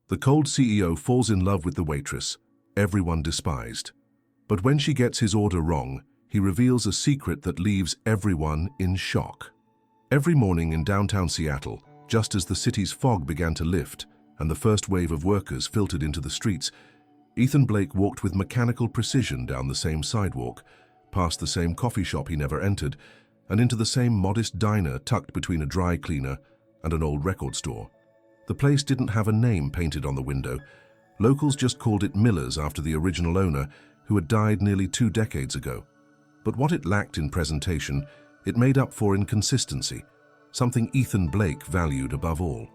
The cold CEO falls in love with the waitress, everyone despised. But when she gets his order wrong, he reveals a secret that leaves everyone in shock. Every morning in downtown Seattle, just as the city's fog began to lift and the first wave of workers filtered into the streets, Ethan Blake walked with mechanical precision down the same sidewalk, past the same coffee shop he never entered, and into the same modest diner tucked between a dry cleaner and an old record store. The place didn't have a name painted on the window. Locals just called it Miller's after the original owner, who had died nearly 2 decades ago. But what it lacked in presentation, it made up for in consistency, something Ethan Blake valued above all.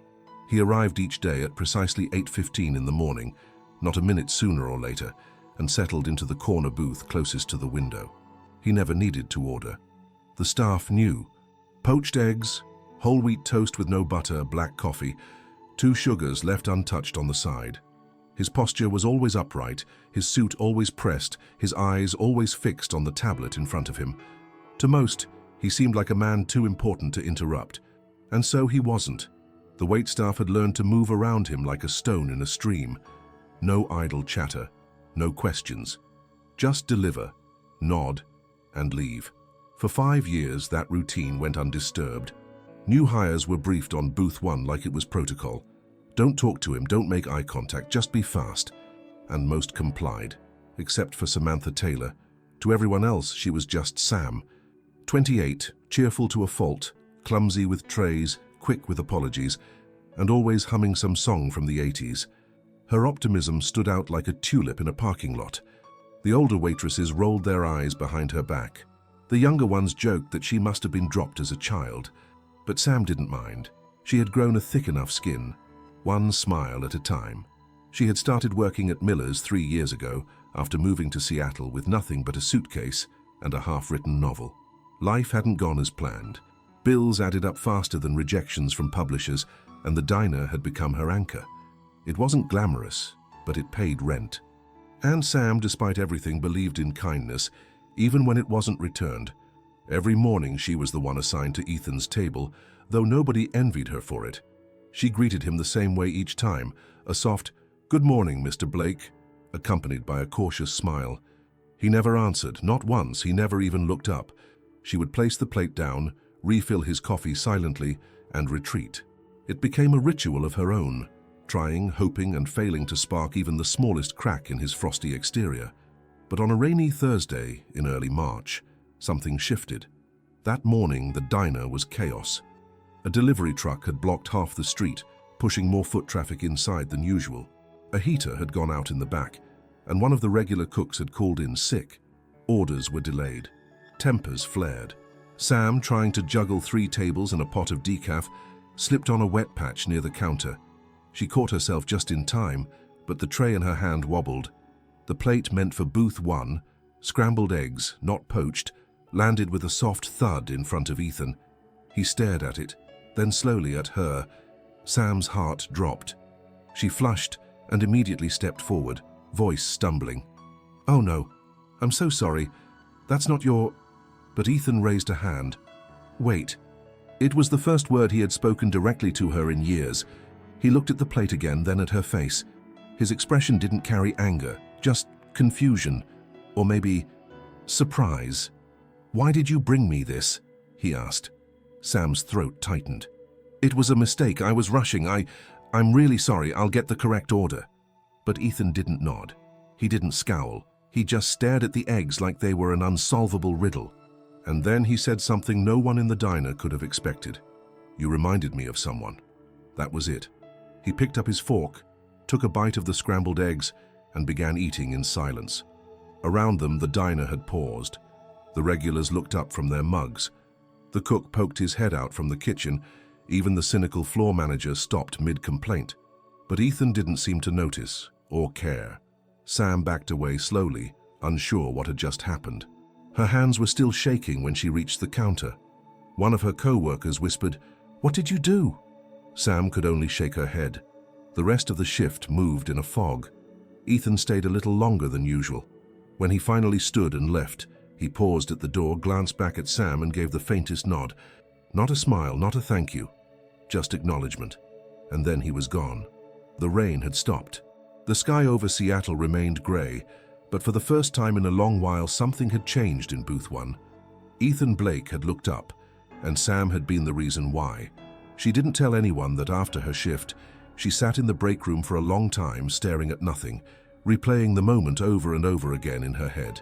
He arrived each day at precisely 8:15 in the morning, not a minute sooner or later, and settled into the corner booth closest to the window. He never needed to order. The staff knew. Poached eggs, whole wheat toast with no butter, black coffee, 2 sugars left untouched on the side. His posture was always upright, his suit always pressed, his eyes always fixed on the tablet in front of him. To most, he seemed like a man too important to interrupt. And so he wasn't. The waitstaff had learned to move around him like a stone in a stream. No idle chatter, no questions. Just deliver, nod, and leave. For 5 years, that routine went undisturbed. New hires were briefed on Booth 1 like it was protocol. Don't talk to him, don't make eye contact, just be fast. And most complied, except for Samantha Taylor. To everyone else, she was just Sam. 28, cheerful to a fault, clumsy with trays, quick with apologies, and always humming some song from the 80s. Her optimism stood out like a tulip in a parking lot. The older waitresses rolled their eyes behind her back. The younger ones joked that she must have been dropped as a child. But Sam didn't mind. She had grown a thick enough skin, one smile at a time. She had started working at Miller's 3 years ago after moving to Seattle with nothing but a suitcase and a half-written novel. Life hadn't gone as planned. Bills added up faster than rejections from publishers, and the diner had become her anchor. It wasn't glamorous, but it paid rent. And Sam, despite everything, believed in kindness, even when it wasn't returned. Every morning she was the one assigned to Ethan's table, though nobody envied her for it. She greeted him the same way each time, a soft, "Good morning, Mr. Blake," accompanied by a cautious smile. He never answered, not once, he never even looked up. She would place the plate down, refill his coffee silently, and retreat. It became a ritual of her own, trying, hoping, and failing to spark even the smallest crack in his frosty exterior. But on a rainy Thursday in early March, something shifted. That morning, the diner was chaos. A delivery truck had blocked half the street, pushing more foot traffic inside than usual. A heater had gone out in the back, and one of the regular cooks had called in sick. Orders were delayed. Tempers flared. Sam, trying to juggle 3 tables and a pot of decaf, slipped on a wet patch near the counter. She caught herself just in time, but the tray in her hand wobbled. The plate meant for Booth 1, scrambled eggs, not poached, landed with a soft thud in front of Ethan. He stared at it, then slowly at her. Sam's heart dropped. She flushed and immediately stepped forward, voice stumbling. "Oh no, I'm so sorry. That's not your..." But Ethan raised a hand. "Wait." It was the first word he had spoken directly to her in years. He looked at the plate again, then at her face. His expression didn't carry anger, just confusion, or maybe surprise. "Why did you bring me this?" he asked. Sam's throat tightened. "It was a mistake. I was rushing. I'm really sorry. I'll get the correct order." But Ethan didn't nod. He didn't scowl. He just stared at the eggs like they were an unsolvable riddle. And then he said something no one in the diner could have expected. "You reminded me of someone." That was it. He picked up his fork, took a bite of the scrambled eggs, and began eating in silence. Around them, the diner had paused. The regulars looked up from their mugs. The cook poked his head out from the kitchen. Even the cynical floor manager stopped mid-complaint. But Ethan didn't seem to notice or care. Sam backed away slowly, unsure what had just happened. Her hands were still shaking when she reached the counter. One of her co-workers whispered, "What did you do?" Sam could only shake her head. The rest of the shift moved in a fog. Ethan stayed a little longer than usual. When he finally stood and left, he paused at the door, glanced back at Sam, and gave the faintest nod. Not a smile, not a thank you, just acknowledgement. And then he was gone. The rain had stopped. The sky over Seattle remained grey, but for the first time in a long while something had changed in Booth 1. Ethan Blake had looked up, and Sam had been the reason why. She didn't tell anyone that after her shift, she sat in the break room for a long time staring at nothing, replaying the moment over and over again in her head.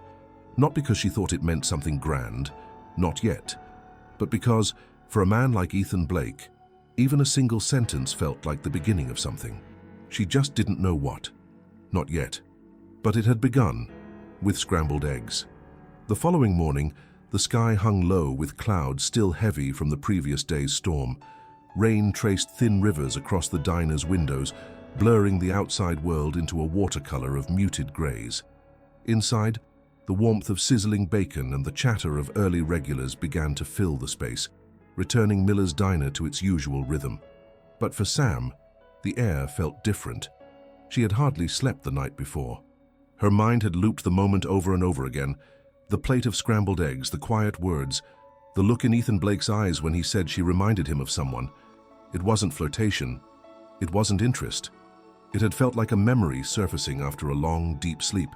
Not because she thought it meant something grand, not yet, but because, for a man like Ethan Blake, even a single sentence felt like the beginning of something. She just didn't know what. Not yet. But it had begun, with scrambled eggs. The following morning, the sky hung low with clouds still heavy from the previous day's storm. Rain traced thin rivers across the diner's windows, blurring the outside world into a watercolor of muted grays. Inside, the warmth of sizzling bacon and the chatter of early regulars began to fill the space, returning Miller's Diner to its usual rhythm. But for Sam, the air felt different. She had hardly slept the night before. Her mind had looped the moment over and over again. The plate of scrambled eggs, the quiet words, the look in Ethan Blake's eyes when he said she reminded him of someone. It wasn't flirtation. It wasn't interest. It had felt like a memory surfacing after a long, deep sleep.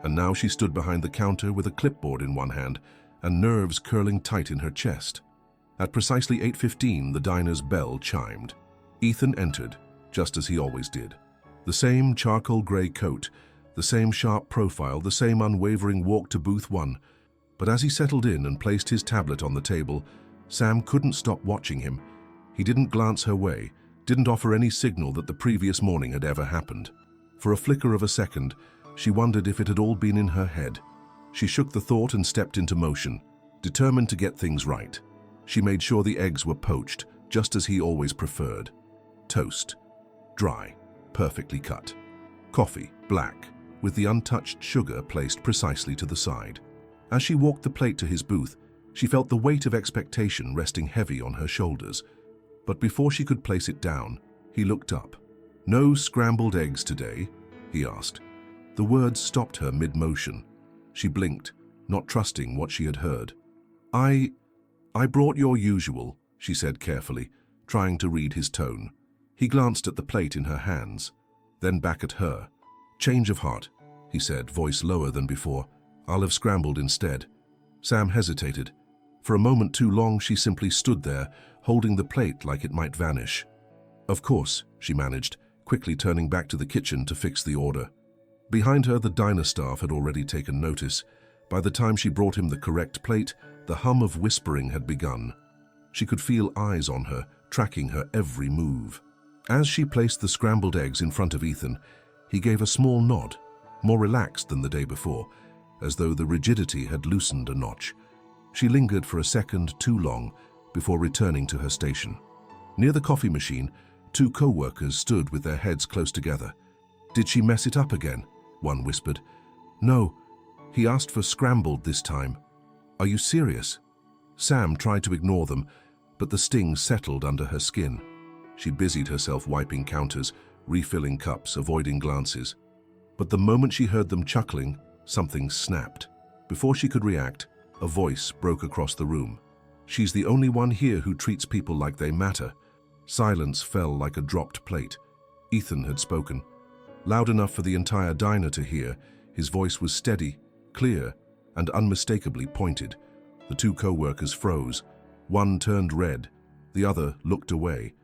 And now she stood behind the counter with a clipboard in one hand and nerves curling tight in her chest. At precisely 8:15, the diner's bell chimed. Ethan entered, just as he always did. The same charcoal grey coat, the same sharp profile, the same unwavering walk to Booth 1. But as he settled in and placed his tablet on the table, Sam couldn't stop watching him. He didn't glance her way, didn't offer any signal that the previous morning had ever happened. For a flicker of a second, she wondered if it had all been in her head. She shook the thought and stepped into motion, determined to get things right. She made sure the eggs were poached, just as he always preferred. Toast. Dry. Perfectly cut. Coffee. Black. With the untouched sugar placed precisely to the side. As she walked the plate to his booth, she felt the weight of expectation resting heavy on her shoulders. But before she could place it down, he looked up. "No scrambled eggs today?" he asked. The words stopped her mid-motion. She blinked, not trusting what she had heard. I brought your usual," she said carefully, trying to read his tone. He glanced at the plate in her hands, then back at her. "Change of heart," he said, voice lower than before. "I'll have scrambled instead." Sam hesitated. For a moment too long, she simply stood there, holding the plate like it might vanish. "Of course," she managed, quickly turning back to the kitchen to fix the order. Behind her, the diner staff had already taken notice. By the time she brought him the correct plate, the hum of whispering had begun. She could feel eyes on her, tracking her every move. As she placed the scrambled eggs in front of Ethan, he gave a small nod, more relaxed than the day before, as though the rigidity had loosened a notch. She lingered for a second too long before returning to her station. Near the coffee machine, two co-workers stood with their heads close together. "Did she mess it up again?" one whispered. "No, he asked for scrambled this time." "Are you serious?" Sam tried to ignore them, but the sting settled under her skin. She busied herself wiping counters, refilling cups, avoiding glances. But the moment she heard them chuckling, something snapped. Before she could react, a voice broke across the room. "She's the only one here who treats people like they matter." Silence fell like a dropped plate. Ethan had spoken. Loud enough for the entire diner to hear, his voice was steady, clear, and unmistakably pointed. The two co-workers froze. One turned red, the other looked away.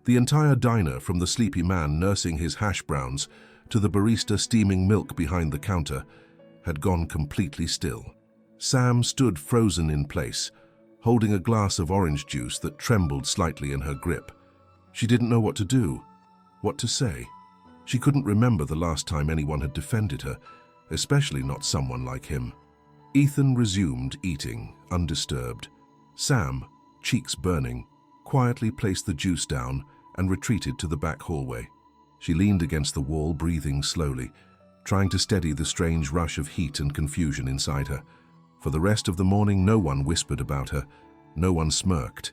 The entire diner, from the sleepy man nursing his hash browns to the barista steaming milk behind the counter, had gone completely still. Sam stood frozen in place, holding a glass of orange juice that trembled slightly in her grip. She didn't know what to do, what to say. She couldn't remember the last time anyone had defended her, especially not someone like him. Ethan resumed eating, undisturbed. Sam, cheeks burning, quietly placed the juice down and retreated to the back hallway. She leaned against the wall, breathing slowly, trying to steady the strange rush of heat and confusion inside her. For the rest of the morning, no one whispered about her, no one smirked.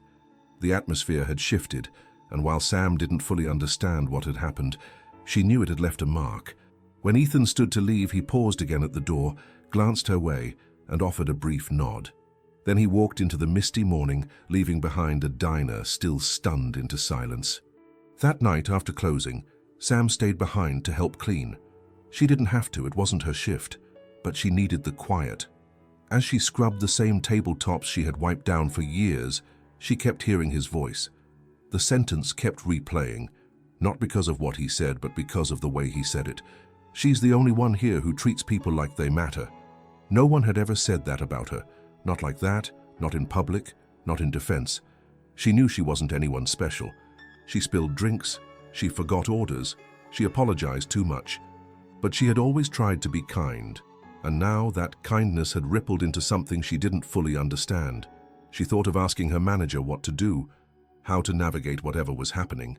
The atmosphere had shifted, and while Sam didn't fully understand what had happened, she knew it had left a mark. When Ethan stood to leave, he paused again at the door, glanced her way, and offered a brief nod. Then he walked into the misty morning, leaving behind a diner still stunned into silence. That night, after closing, Sam stayed behind to help clean. She didn't have to, it wasn't her shift, but she needed the quiet. As she scrubbed the same tabletops she had wiped down for years, she kept hearing his voice. The sentence kept replaying, not because of what he said, but because of the way he said it. She's the only one here who treats people like they matter. No one had ever said that about her. Not like that, not in public, not in defense. She knew she wasn't anyone special. She spilled drinks, she forgot orders, she apologized too much. But she had always tried to be kind, and now that kindness had rippled into something she didn't fully understand. She thought of asking her manager what to do, how to navigate whatever was happening,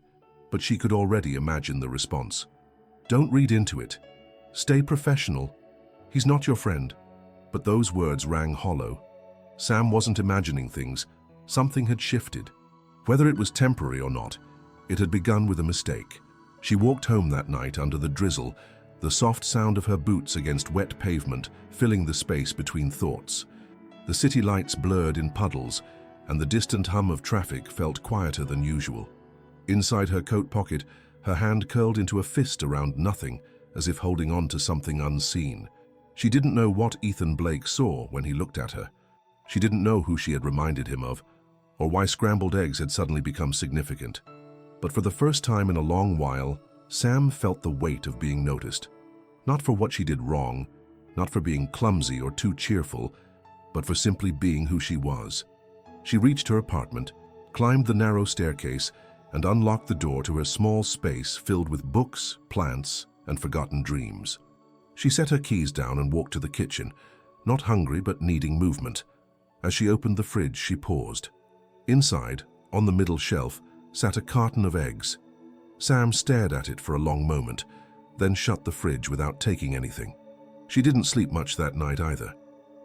but she could already imagine the response. Don't read into it. Stay professional. He's not your friend. But those words rang hollow. Sam wasn't imagining things. Something had shifted. Whether it was temporary or not, it had begun with a mistake. She walked home that night under the drizzle, the soft sound of her boots against wet pavement filling the space between thoughts. The city lights blurred in puddles, and the distant hum of traffic felt quieter than usual. Inside her coat pocket, her hand curled into a fist around nothing, as if holding on to something unseen. She didn't know what Ethan Blake saw when he looked at her. She didn't know who she had reminded him of, or why scrambled eggs had suddenly become significant. But for the first time in a long while, Sam felt the weight of being noticed. Not for what she did wrong, not for being clumsy or too cheerful, but for simply being who she was. She reached her apartment, climbed the narrow staircase, and unlocked the door to her small space filled with books, plants, and forgotten dreams. She set her keys down and walked to the kitchen, not hungry but needing movement. As she opened the fridge, she paused. Inside, on the middle shelf, sat a carton of eggs. Sam stared at it for a long moment, then shut the fridge without taking anything. She didn't sleep much that night either.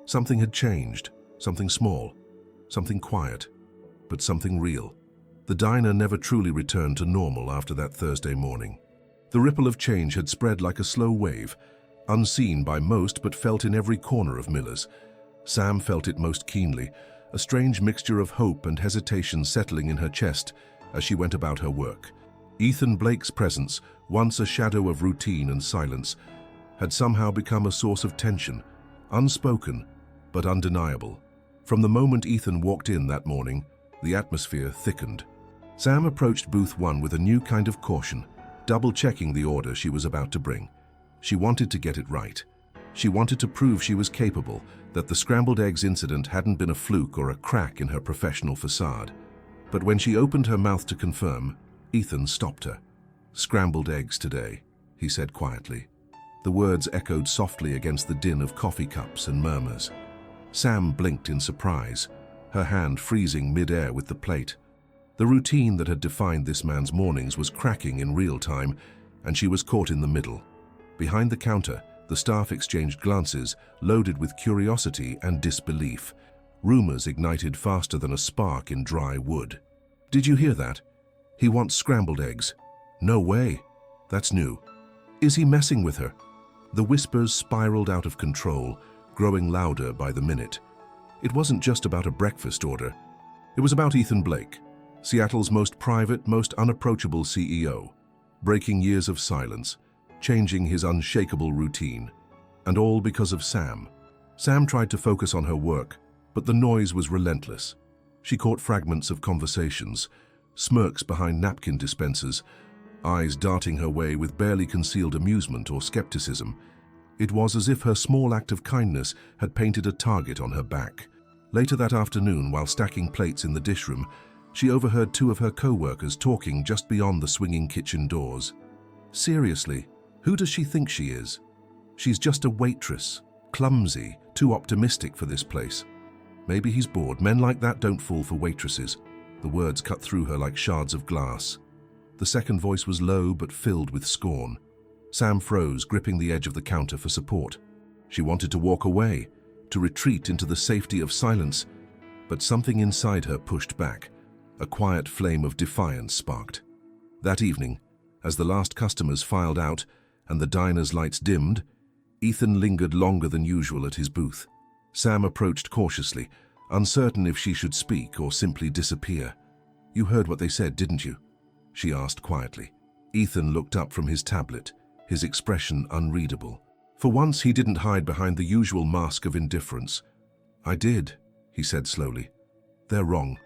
Something had changed, something small, something quiet, but something real. The diner never truly returned to normal after that Thursday morning. The ripple of change had spread like a slow wave, unseen by most but felt in every corner of Miller's. Sam felt it most keenly, a strange mixture of hope and hesitation settling in her chest as she went about her work. Ethan Blake's presence, once a shadow of routine and silence, had somehow become a source of tension, unspoken but undeniable. From the moment Ethan walked in that morning, the atmosphere thickened. Sam approached booth 1 with a new kind of caution, double-checking the order she was about to bring. She wanted to get it right. She wanted to prove she was capable, that the scrambled eggs incident hadn't been a fluke or a crack in her professional facade. But when she opened her mouth to confirm, Ethan stopped her. "Scrambled eggs today," he said quietly. The words echoed softly against the din of coffee cups and murmurs. Sam blinked in surprise, her hand freezing mid-air with the plate. The routine that had defined this man's mornings was cracking in real time, and she was caught in the middle. Behind the counter, the staff exchanged glances, loaded with curiosity and disbelief. Rumors ignited faster than a spark in dry wood. "Did you hear that? He wants scrambled eggs." "No way. That's new. Is he messing with her?" The whispers spiraled out of control, growing louder by the minute. It wasn't just about a breakfast order. It was about Ethan Blake, Seattle's most private, most unapproachable CEO, breaking years of silence, changing his unshakable routine. And all because of Sam. Sam tried to focus on her work, but the noise was relentless. She caught fragments of conversations, smirks behind napkin dispensers, eyes darting her way with barely concealed amusement or skepticism. It was as if her small act of kindness had painted a target on her back. Later that afternoon, while stacking plates in the dish room, she overheard 2 of her co-workers talking just beyond the swinging kitchen doors. Seriously, who does she think she is? She's just a waitress, clumsy, too optimistic for this place. Maybe he's bored. Men like that don't fall for waitresses. The words cut through her like shards of glass. The second voice was low but filled with scorn. Sam froze, gripping the edge of the counter for support. She wanted to walk away, to retreat into the safety of silence, but something inside her pushed back. A quiet flame of defiance sparked. That evening, as the last customers filed out and the diner's lights dimmed, Ethan lingered longer than usual at his booth. Sam approached cautiously, uncertain if she should speak or simply disappear. "You heard what they said, didn't you?" she asked quietly. Ethan looked up from his tablet, his expression unreadable. For once, he didn't hide behind the usual mask of indifference. "I did," he said slowly. "They're wrong."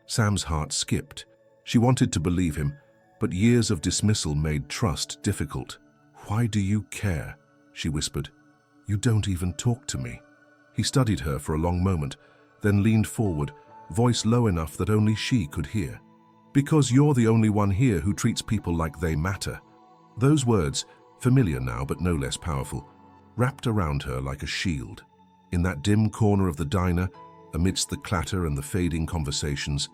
Sam's heart skipped. She wanted to believe him, but years of dismissal made trust difficult. "Why do you care?" she whispered. "You don't even talk to me." He studied her for a long moment, then leaned forward, voice low enough that only she could hear. "Because you're the only one here who treats people like they matter." Those words, familiar now but no less powerful, wrapped around her like a shield. In that dim corner of the diner, amidst the clatter and the fading conversations,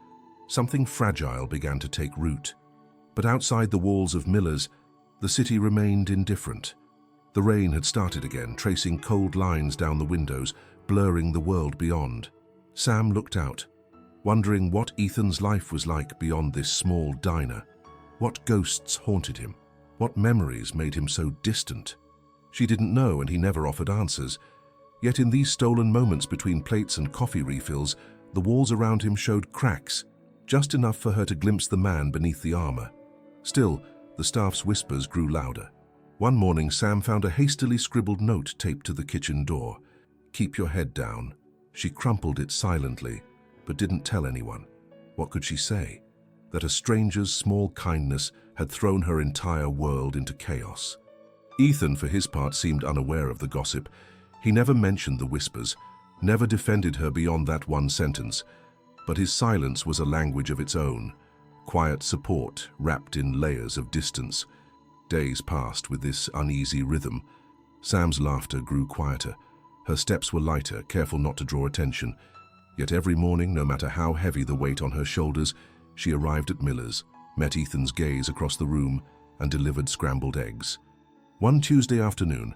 something fragile began to take root. But outside the walls of Miller's, the city remained indifferent. The rain had started again, tracing cold lines down the windows, blurring the world beyond. Sam looked out, wondering what Ethan's life was like beyond this small diner. What ghosts haunted him? What memories made him so distant? She didn't know, and he never offered answers. Yet in these stolen moments between plates and coffee refills, the walls around him showed cracks, just enough for her to glimpse the man beneath the armor. Still, the staff's whispers grew louder. One morning, Sam found a hastily scribbled note taped to the kitchen door. "Keep your head down." She crumpled it silently, but didn't tell anyone. What could she say? That a stranger's small kindness had thrown her entire world into chaos. Ethan, for his part, seemed unaware of the gossip. He never mentioned the whispers, never defended her beyond that one sentence. But his silence was a language of its own, quiet support wrapped in layers of distance. Days passed with this uneasy rhythm. Sam's laughter grew quieter. Her steps were lighter, careful not to draw attention. Yet every morning, no matter how heavy the weight on her shoulders, she arrived at Miller's, met Ethan's gaze across the room, and delivered scrambled eggs. One Tuesday afternoon,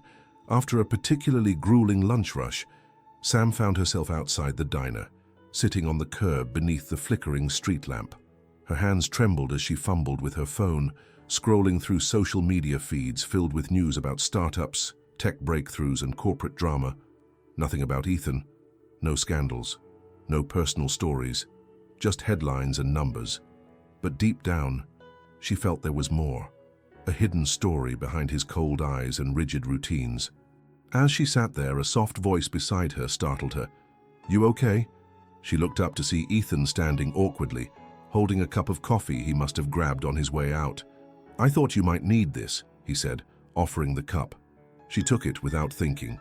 after a particularly grueling lunch rush, Sam found herself outside the diner, sitting on the curb beneath the flickering street lamp. Her hands trembled as she fumbled with her phone, scrolling through social media feeds filled with news about startups, tech breakthroughs, and corporate drama. Nothing about Ethan, no scandals, no personal stories, just headlines and numbers. But deep down, she felt there was more, a hidden story behind his cold eyes and rigid routines. As she sat there, a soft voice beside her startled her. "You okay?" She looked up to see Ethan standing awkwardly, holding a cup of coffee he must have grabbed on his way out. "I thought you might need this," he said, offering the cup. She took it without thinking,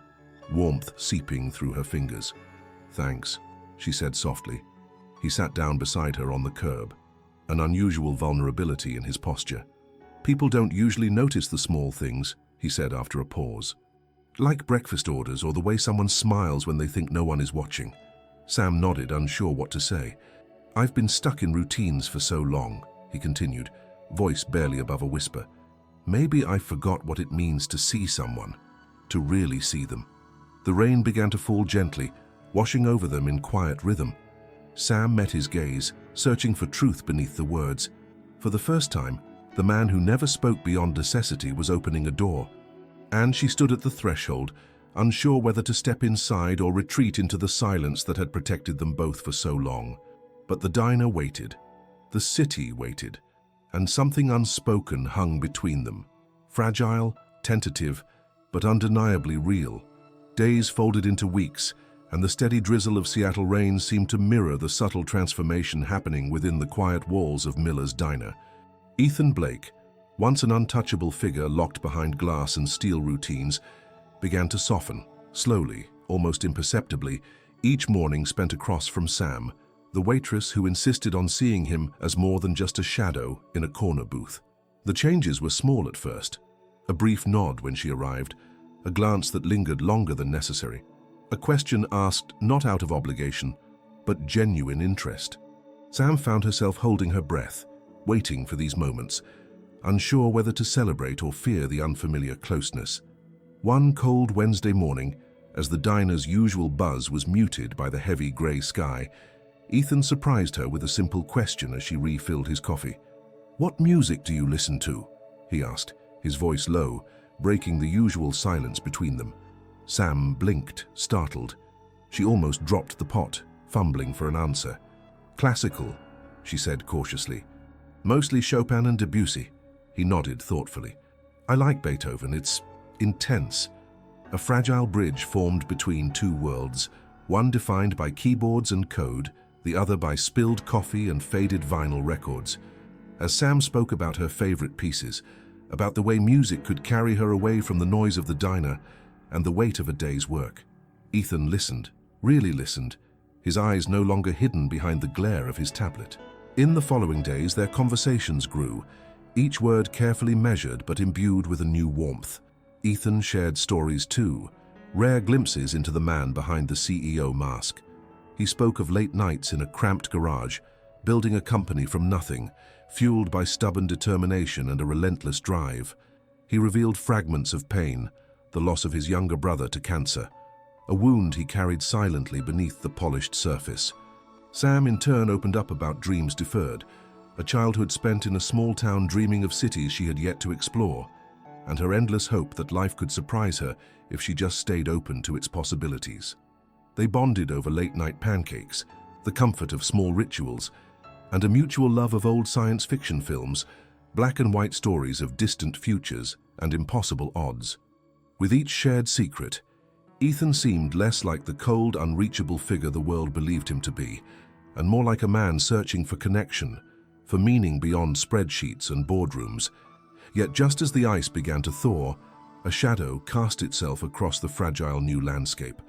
warmth seeping through her fingers. "Thanks," she said softly. He sat down beside her on the curb, an unusual vulnerability in his posture. "People don't usually notice the small things," he said after a pause. "Like breakfast orders or the way someone smiles when they think no one is watching." Sam nodded, unsure what to say. "I've been stuck in routines for so long," he continued, voice barely above a whisper. "Maybe I forgot what it means to see someone, to really see them." The rain began to fall gently, washing over them in quiet rhythm. Sam met his gaze, searching for truth beneath the words. For the first time, the man who never spoke beyond necessity was opening a door. And she stood at the threshold, unsure whether to step inside or retreat into the silence that had protected them both for so long. But the diner waited. The city waited. And something unspoken hung between them. Fragile, tentative, but undeniably real. Days folded into weeks, and the steady drizzle of Seattle rain seemed to mirror the subtle transformation happening within the quiet walls of Miller's diner. Ethan Blake, once an untouchable figure locked behind glass and steel routines, began to soften, slowly, almost imperceptibly, each morning spent across from Sam, the waitress who insisted on seeing him as more than just a shadow in a corner booth. The changes were small at first. A brief nod when she arrived, a glance that lingered longer than necessary, a question asked not out of obligation, but genuine interest. Sam found herself holding her breath, waiting for these moments, unsure whether to celebrate or fear the unfamiliar closeness. One cold Wednesday morning, as the diner's usual buzz was muted by the heavy grey sky, Ethan surprised her with a simple question as she refilled his coffee. "What music do you listen to?" he asked, his voice low, breaking the usual silence between them. Sam blinked, startled. She almost dropped the pot, fumbling for an answer. "Classical," she said cautiously. "Mostly Chopin and Debussy." He nodded thoughtfully. I like Beethoven. It's intense. A fragile bridge formed between two worlds, one defined by keyboards and code, the other by spilled coffee and faded vinyl records. As Sam spoke about her favorite pieces, about the way music could carry her away from the noise of the diner and the weight of a day's work, Ethan listened, really listened, his eyes no longer hidden behind the glare of his tablet. In the following days, their conversations grew, each word carefully measured but imbued with a new warmth. Ethan shared stories too, rare glimpses into the man behind the CEO mask. He spoke of late nights in a cramped garage, building a company from nothing, fueled by stubborn determination and a relentless drive. He revealed fragments of pain, the loss of his younger brother to cancer, a wound he carried silently beneath the polished surface. Sam in turn opened up about dreams deferred, a childhood spent in a small town dreaming of cities she had yet to explore, and her endless hope that life could surprise her if she just stayed open to its possibilities. They bonded over late-night pancakes, the comfort of small rituals, and a mutual love of old science fiction films, black and white stories of distant futures and impossible odds. With each shared secret, Ethan seemed less like the cold, unreachable figure the world believed him to be, and more like a man searching for connection, for meaning beyond spreadsheets and boardrooms. Yet just as the ice began to thaw, a shadow cast itself across the fragile new landscape.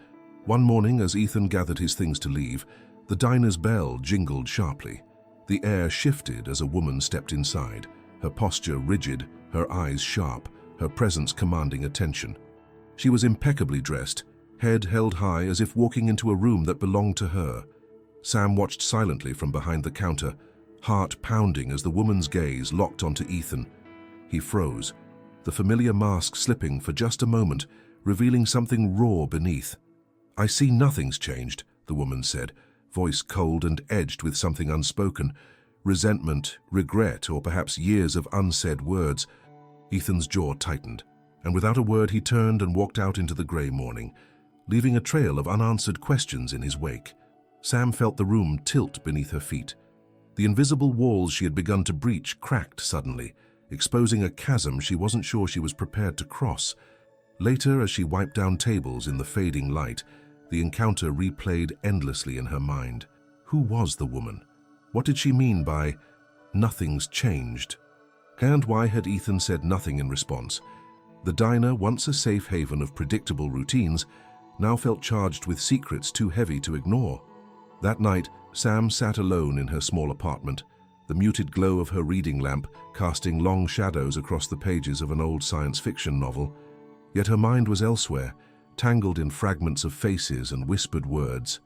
One morning, as Ethan gathered his things to leave, the diner's bell jingled sharply. The air shifted as a woman stepped inside, her posture rigid, her eyes sharp, her presence commanding attention. She was impeccably dressed, head held high as if walking into a room that belonged to her. Sam watched silently from behind the counter, heart pounding as the woman's gaze locked onto Ethan. He froze, the familiar mask slipping for just a moment, revealing something raw beneath. "I see nothing's changed," the woman said, voice cold and edged with something unspoken, resentment, regret, or perhaps years of unsaid words. Ethan's jaw tightened, and without a word he turned and walked out into the grey morning, leaving a trail of unanswered questions in his wake. Sam felt the room tilt beneath her feet. The invisible walls she had begun to breach cracked suddenly, exposing a chasm she wasn't sure she was prepared to cross. Later, as she wiped down tables in the fading light, the encounter replayed endlessly in her mind. Who was the woman? What did she mean by, "Nothing's changed"? And why had Ethan said nothing in response? The diner, once a safe haven of predictable routines, now felt charged with secrets too heavy to ignore. That night, Sam sat alone in her small apartment, the muted glow of her reading lamp casting long shadows across the pages of an old science fiction novel. Yet her mind was elsewhere, tangled in fragments of faces and whispered words.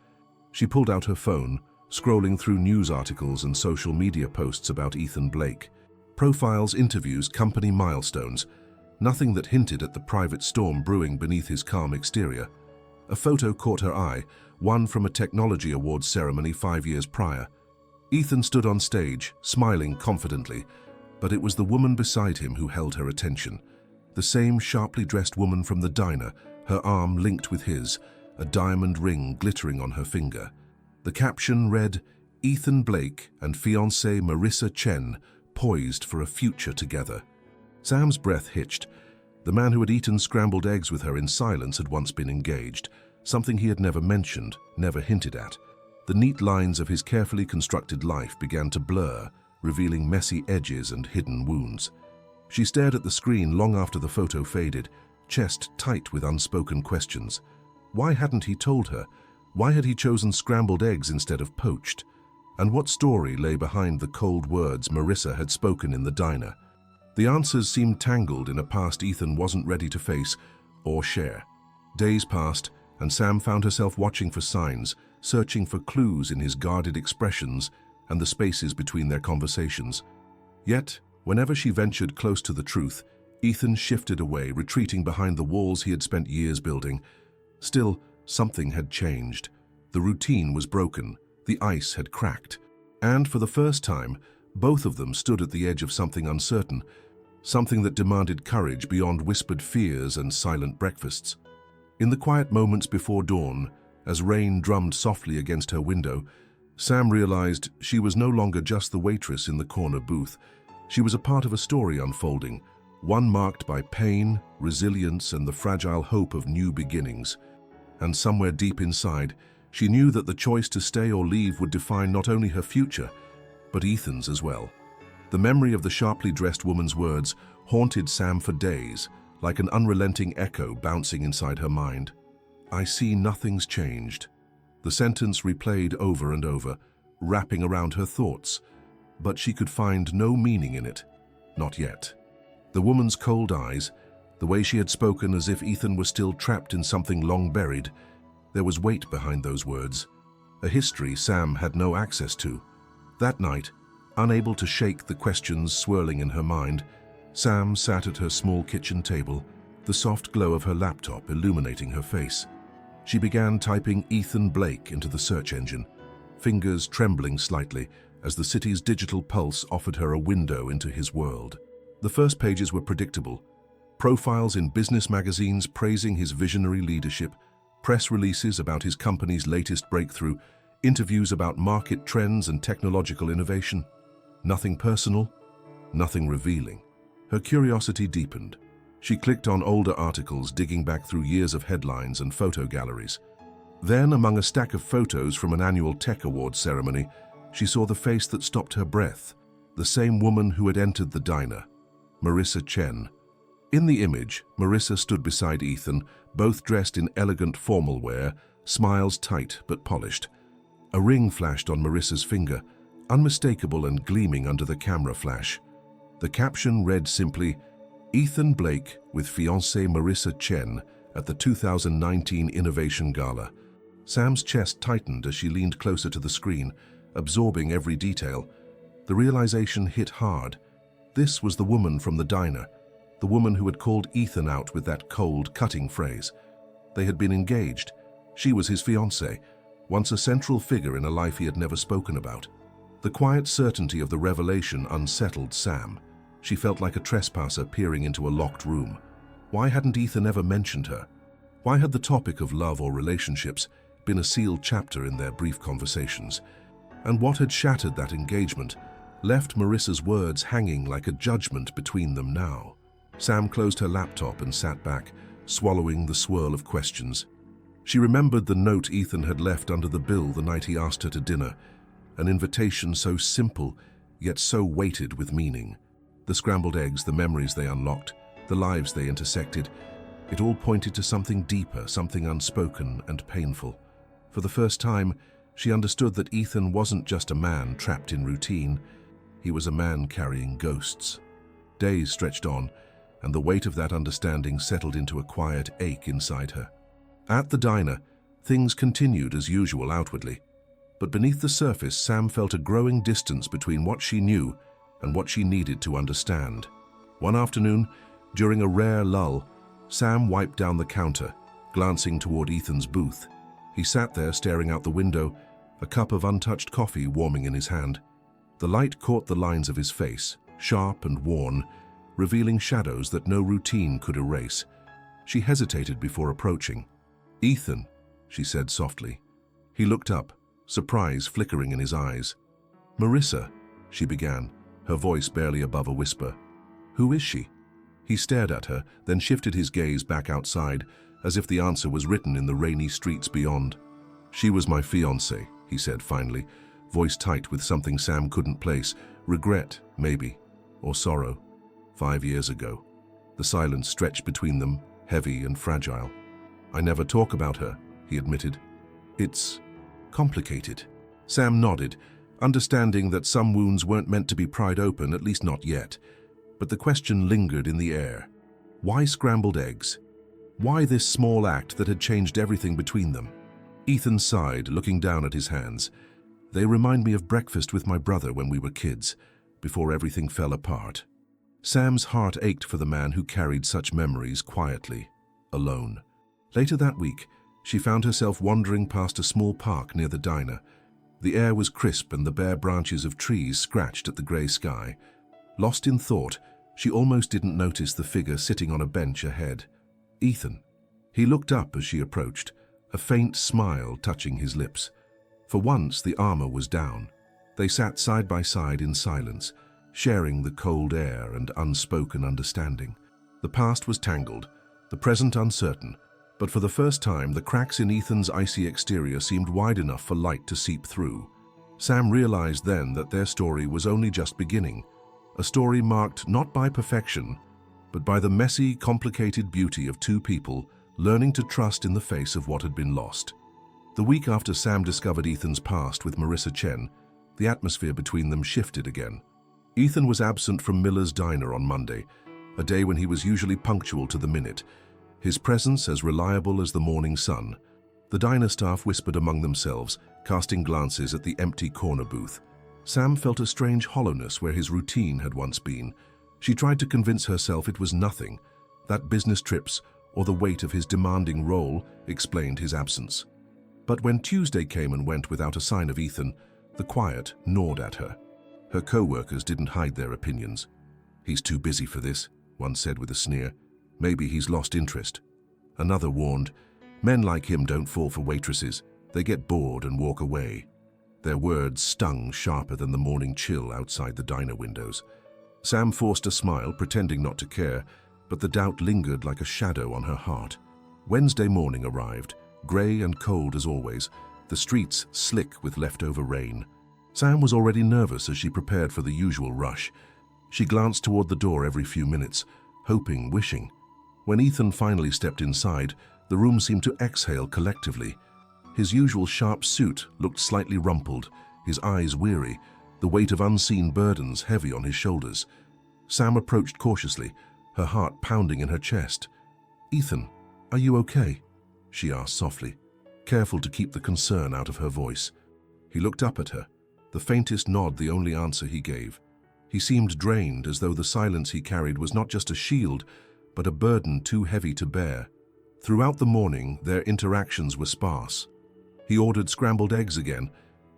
She pulled out her phone, scrolling through news articles and social media posts about Ethan Blake. Profiles, interviews, company milestones, nothing that hinted at the private storm brewing beneath his calm exterior. A photo caught her eye, one from a technology awards ceremony 5 years prior. Ethan stood on stage, smiling confidently, but it was the woman beside him who held her attention. The same sharply dressed woman from the diner, her arm linked with his, a diamond ring glittering on her finger. The caption read, "Ethan Blake and fiancée Marissa Chen poised for a future together." Sam's breath hitched. The man who had eaten scrambled eggs with her in silence had once been engaged, something he had never mentioned, never hinted at. The neat lines of his carefully constructed life began to blur, revealing messy edges and hidden wounds. She stared at the screen long after the photo faded, chest tight with unspoken questions. Why hadn't he told her? Why had he chosen scrambled eggs instead of poached? And what story lay behind the cold words Marissa had spoken in the diner? The answers seemed tangled in a past Ethan wasn't ready to face or share. Days passed, and Sam found herself watching for signs, searching for clues in his guarded expressions and the spaces between their conversations. Yet, whenever she ventured close to the truth, Ethan shifted away, retreating behind the walls he had spent years building. Still, something had changed. The routine was broken, the ice had cracked, and for the first time, both of them stood at the edge of something uncertain, something that demanded courage beyond whispered fears and silent breakfasts. In the quiet moments before dawn, as rain drummed softly against her window, Sam realized she was no longer just the waitress in the corner booth. She was a part of a story unfolding, one marked by pain, resilience, and the fragile hope of new beginnings. And somewhere deep inside, she knew that the choice to stay or leave would define not only her future, but Ethan's as well. The memory of the sharply dressed woman's words haunted Sam for days, like an unrelenting echo bouncing inside her mind. "I see nothing's changed." The sentence replayed over and over, wrapping around her thoughts, but she could find no meaning in it. Not yet. The woman's cold eyes, the way she had spoken as if Ethan was still trapped in something long buried, there was weight behind those words, a history Sam had no access to. That night, unable to shake the questions swirling in her mind, Sam sat at her small kitchen table, the soft glow of her laptop illuminating her face. She began typing Ethan Blake into the search engine, fingers trembling slightly as the city's digital pulse offered her a window into his world. The first pages were predictable. Profiles in business magazines praising his visionary leadership, press releases about his company's latest breakthrough, interviews about market trends and technological innovation. Nothing personal, nothing revealing. Her curiosity deepened. She clicked on older articles, digging back through years of headlines and photo galleries. Then, among a stack of photos from an annual tech awards ceremony, she saw the face that stopped her breath, the same woman who had entered the diner, Marissa Chen. In the image, Marissa stood beside Ethan, both dressed in elegant formal wear, smiles tight but polished. A ring flashed on Marissa's finger, unmistakable and gleaming under the camera flash. The caption read simply, "Ethan Blake with fiancée Marissa Chen at the 2019 Innovation Gala." Sam's chest tightened as she leaned closer to the screen, absorbing every detail. The realization hit hard. This was the woman from the diner, the woman who had called Ethan out with that cold, cutting phrase. They had been engaged. She was his fiancée, once a central figure in a life he had never spoken about. The quiet certainty of the revelation unsettled Sam. She felt like a trespasser peering into a locked room. Why hadn't Ethan ever mentioned her? Why had the topic of love or relationships been a sealed chapter in their brief conversations? And what had shattered that engagement, left Marissa's words hanging like a judgment between them now? Sam closed her laptop and sat back, swallowing the swirl of questions. She remembered the note Ethan had left under the bill the night he asked her to dinner, an invitation so simple, yet so weighted with meaning. The scrambled eggs, the memories they unlocked, the lives they intersected, it all pointed to something deeper, something unspoken and painful. For the first time, she understood that Ethan wasn't just a man trapped in routine. He was a man carrying ghosts. Days stretched on, and the weight of that understanding settled into a quiet ache inside her. At the diner, things continued as usual outwardly. But beneath the surface, Sam felt a growing distance between what she knew and what she needed to understand. One afternoon, during a rare lull, Sam wiped down the counter, glancing toward Ethan's booth. He sat there staring out the window, a cup of untouched coffee warming in his hand. The light caught the lines of his face, sharp and worn, revealing shadows that no routine could erase. She hesitated before approaching. "Ethan," she said softly. He looked up, surprise flickering in his eyes. "Marissa," she began, her voice barely above a whisper. "Who is she?" He stared at her, then shifted his gaze back outside, as if the answer was written in the rainy streets beyond. "She was my fiancée," he said finally, voice tight with something Sam couldn't place. Regret, maybe, or sorrow. 5 years ago. The silence stretched between them, heavy and fragile. "I never talk about her," he admitted. "It's complicated." Sam nodded, understanding that some wounds weren't meant to be pried open, at least not yet. But the question lingered in the air. Why scrambled eggs? Why this small act that had changed everything between them? Ethan sighed, looking down at his hands. "They remind me of breakfast with my brother when we were kids, before everything fell apart." Sam's heart ached for the man who carried such memories quietly, alone. Later that week, she found herself wandering past a small park near the diner. The air was crisp and the bare branches of trees scratched at the grey sky. Lost in thought, she almost didn't notice the figure sitting on a bench ahead. Ethan. He looked up as she approached, a faint smile touching his lips. For once, the armor was down. They sat side by side in silence, sharing the cold air and unspoken understanding. The past was tangled, the present uncertain, but for the first time, the cracks in Ethan's icy exterior seemed wide enough for light to seep through. Sam realized then that their story was only just beginning, a story marked not by perfection, but by the messy, complicated beauty of two people learning to trust in the face of what had been lost. The week after Sam discovered Ethan's past with Marissa Chen, the atmosphere between them shifted again. Ethan was absent from Miller's Diner on Monday, a day when he was usually punctual to the minute, his presence as reliable as the morning sun. The diner staff whispered among themselves, casting glances at the empty corner booth. Sam felt a strange hollowness where his routine had once been. She tried to convince herself it was nothing. That business trips or the weight of his demanding role explained his absence. But when Tuesday came and went without a sign of Ethan, the quiet gnawed at her. Her co-workers didn't hide their opinions. "He's too busy for this," one said with a sneer. "Maybe he's lost interest." Another warned, "Men like him don't fall for waitresses. They get bored and walk away." Their words stung sharper than the morning chill outside the diner windows. Sam forced a smile, pretending not to care, but the doubt lingered like a shadow on her heart. Wednesday morning arrived, grey and cold as always, the streets slick with leftover rain. Sam was already nervous as she prepared for the usual rush. She glanced toward the door every few minutes, hoping, wishing. When Ethan finally stepped inside, the room seemed to exhale collectively. His usual sharp suit looked slightly rumpled, his eyes weary, the weight of unseen burdens heavy on his shoulders. Sam approached cautiously, her heart pounding in her chest. "Ethan, are you okay?" she asked softly, careful to keep the concern out of her voice. He looked up at her, the faintest nod the only answer he gave. He seemed drained, as though the silence he carried was not just a shield, but a burden too heavy to bear. Throughout the morning, their interactions were sparse. He ordered scrambled eggs again,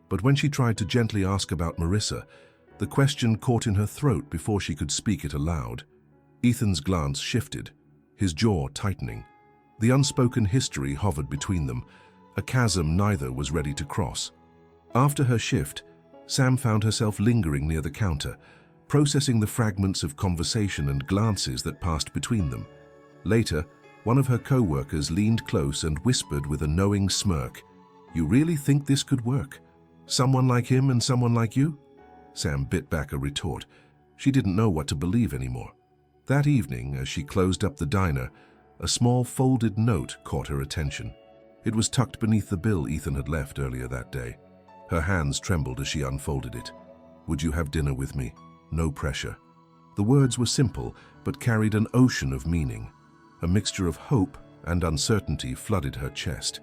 but when she tried to gently ask about Marissa, the question caught in her throat before she could speak it aloud. Ethan's glance shifted, his jaw tightening. The unspoken history hovered between them, a chasm neither was ready to cross. After her shift, Sam found herself lingering near the counter, processing the fragments of conversation and glances that passed between them. Later, one of her co-workers leaned close and whispered with a knowing smirk, "You really think this could work? Someone like him and someone like you?" Sam bit back a retort. She didn't know what to believe anymore. That evening, as she closed up the diner, a small folded note caught her attention. It was tucked beneath the bill Ethan had left earlier that day. Her hands trembled as she unfolded it. "Would you have dinner with me? No pressure." The words were simple, but carried an ocean of meaning. A mixture of hope and uncertainty flooded her chest.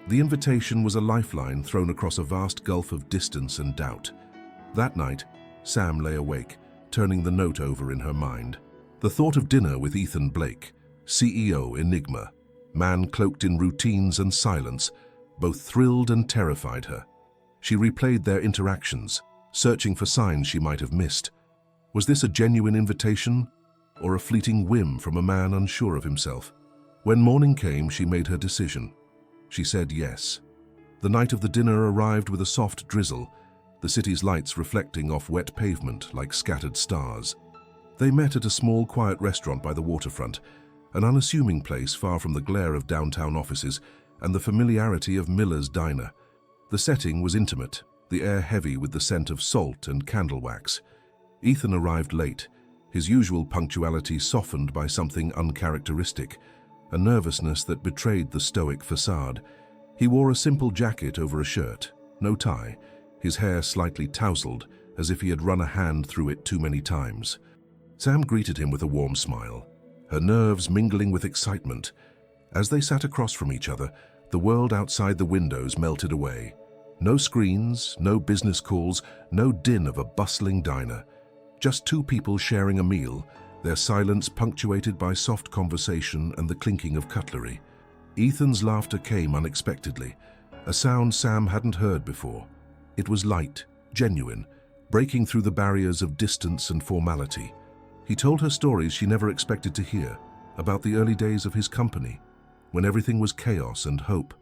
The invitation was a lifeline thrown across a vast gulf of distance and doubt. That night, Sam lay awake, turning the note over in her mind. The thought of dinner with Ethan Blake, CEO enigma, man cloaked in routines and silence, both thrilled and terrified her. She replayed their interactions, searching for signs she might have missed. Was this a genuine invitation, or a fleeting whim from a man unsure of himself? When morning came, she made her decision. She said yes. The night of the dinner arrived with a soft drizzle, the city's lights reflecting off wet pavement like scattered stars. They met at a small, quiet restaurant by the waterfront, an unassuming place far from the glare of downtown offices and the familiarity of Miller's Diner. The setting was intimate, the air heavy with the scent of salt and candle wax. Ethan arrived late, his usual punctuality softened by something uncharacteristic, a nervousness that betrayed the stoic facade. He wore a simple jacket over a shirt, no tie, his hair slightly tousled, as if he had run a hand through it too many times. Sam greeted him with a warm smile, her nerves mingling with excitement. As they sat across from each other, the world outside the windows melted away. No screens, no business calls, no din of a bustling diner. Just two people sharing a meal, their silence punctuated by soft conversation and the clinking of cutlery. Ethan's laughter came unexpectedly, a sound Sam hadn't heard before. It was light, genuine, breaking through the barriers of distance and formality. He told her stories she never expected to hear, about the early days of his company, when everything was chaos and hope,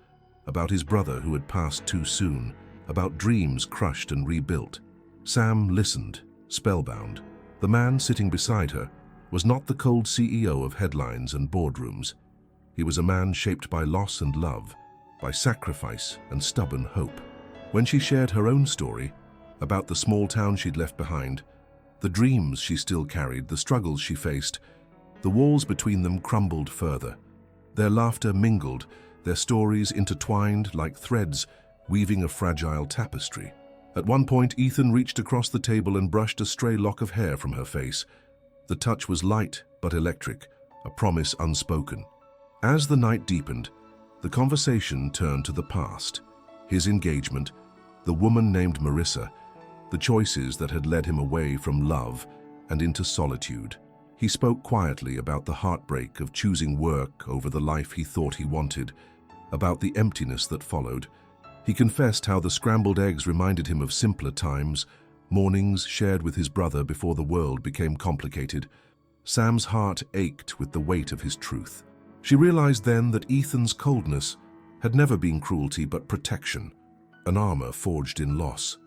about his brother who had passed too soon, about dreams crushed and rebuilt. Sam listened, spellbound, The man sitting beside her was not the cold CEO of headlines and boardrooms. He was a man shaped by loss and love, by sacrifice and stubborn hope. When she shared her own story about the small town she'd left behind, the dreams she still carried, the struggles she faced, the walls between them crumbled further. Their laughter mingled, their stories intertwined like threads, weaving a fragile tapestry. At one point, Ethan reached across the table and brushed a stray lock of hair from her face. The touch was light but electric, a promise unspoken. As the night deepened, the conversation turned to the past. His engagement, the woman named Marissa, the choices that had led him away from love and into solitude. He spoke quietly about the heartbreak of choosing work over the life he thought he wanted, about the emptiness that followed. He confessed how the scrambled eggs reminded him of simpler times, mornings shared with his brother before the world became complicated. Sam's heart ached with the weight of his truth. She realized then that Ethan's coldness had never been cruelty but protection, an armor forged in loss.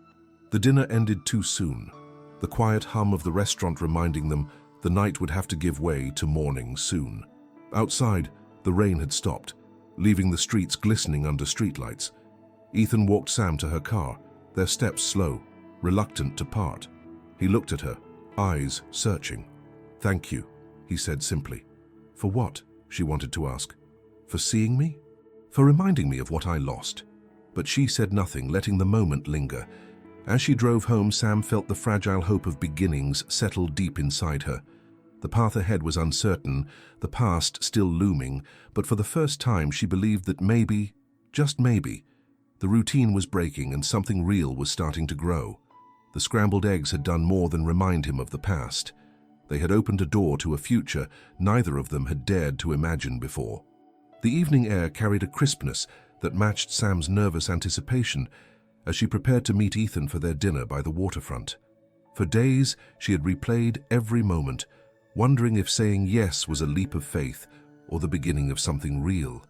The dinner ended too soon, the quiet hum of the restaurant reminding them the night would have to give way to morning soon. Outside, the rain had stopped, leaving the streets glistening under streetlights. Ethan walked Sam to her car, their steps slow, reluctant to part. He looked at her, eyes searching. "Thank you," he said simply. "For what?" she wanted to ask. "For seeing me? For reminding me of what I lost?" But she said nothing, letting the moment linger. As she drove home, Sam felt the fragile hope of beginnings settle deep inside her. The path ahead was uncertain, the past still looming, but for the first time she believed that maybe, just maybe, the routine was breaking and something real was starting to grow. The scrambled eggs had done more than remind him of the past. They had opened a door to a future neither of them had dared to imagine before. The evening air carried a crispness that matched Sam's nervous anticipation as she prepared to meet Ethan for their dinner by the waterfront. For days, she had replayed every moment, wondering if saying yes was a leap of faith or the beginning of something real.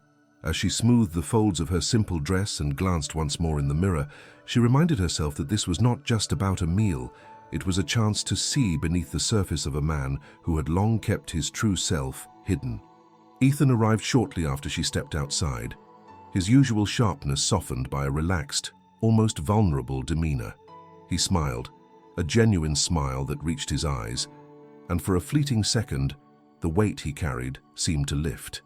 As she smoothed the folds of her simple dress and glanced once more in the mirror, she reminded herself that this was not just about a meal. It was a chance to see beneath the surface of a man who had long kept his true self hidden. Ethan arrived shortly after she stepped outside, his usual sharpness softened by a relaxed, almost vulnerable demeanor. He smiled, a genuine smile that reached his eyes, and for a fleeting second, the weight he carried seemed to lift.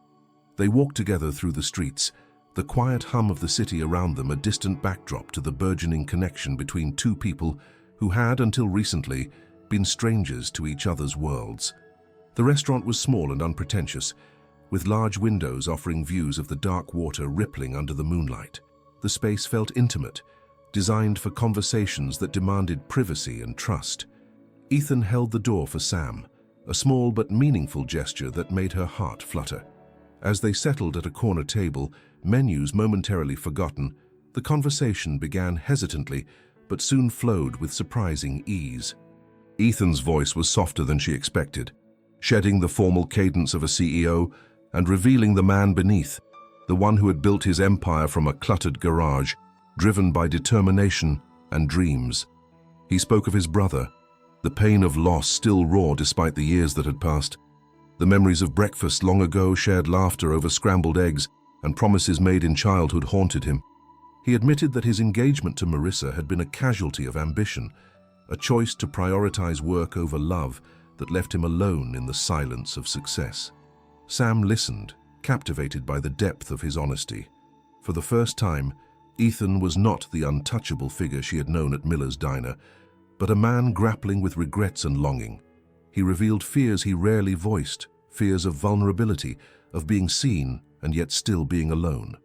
They walked together through the streets, the quiet hum of the city around them a distant backdrop to the burgeoning connection between two people who had, until recently, been strangers to each other's worlds. The restaurant was small and unpretentious, with large windows offering views of the dark water rippling under the moonlight. The space felt intimate, designed for conversations that demanded privacy and trust. Ethan held the door for Sam, a small but meaningful gesture that made her heart flutter. As they settled at a corner table, menus momentarily forgotten, the conversation began hesitantly, but soon flowed with surprising ease. Ethan's voice was softer than she expected, shedding the formal cadence of a CEO and revealing the man beneath, the one who had built his empire from a cluttered garage, driven by determination and dreams. He spoke of his brother, the pain of loss still raw despite the years that had passed. The memories of breakfast long ago, shared laughter over scrambled eggs, and promises made in childhood haunted him. He admitted that his engagement to Marissa had been a casualty of ambition, a choice to prioritize work over love that left him alone in the silence of success. Sam listened, captivated by the depth of his honesty. For the first time, Ethan was not the untouchable figure she had known at Miller's diner, but a man grappling with regrets and longing. He revealed fears he rarely voiced, fears of vulnerability, of being seen and yet still being alone.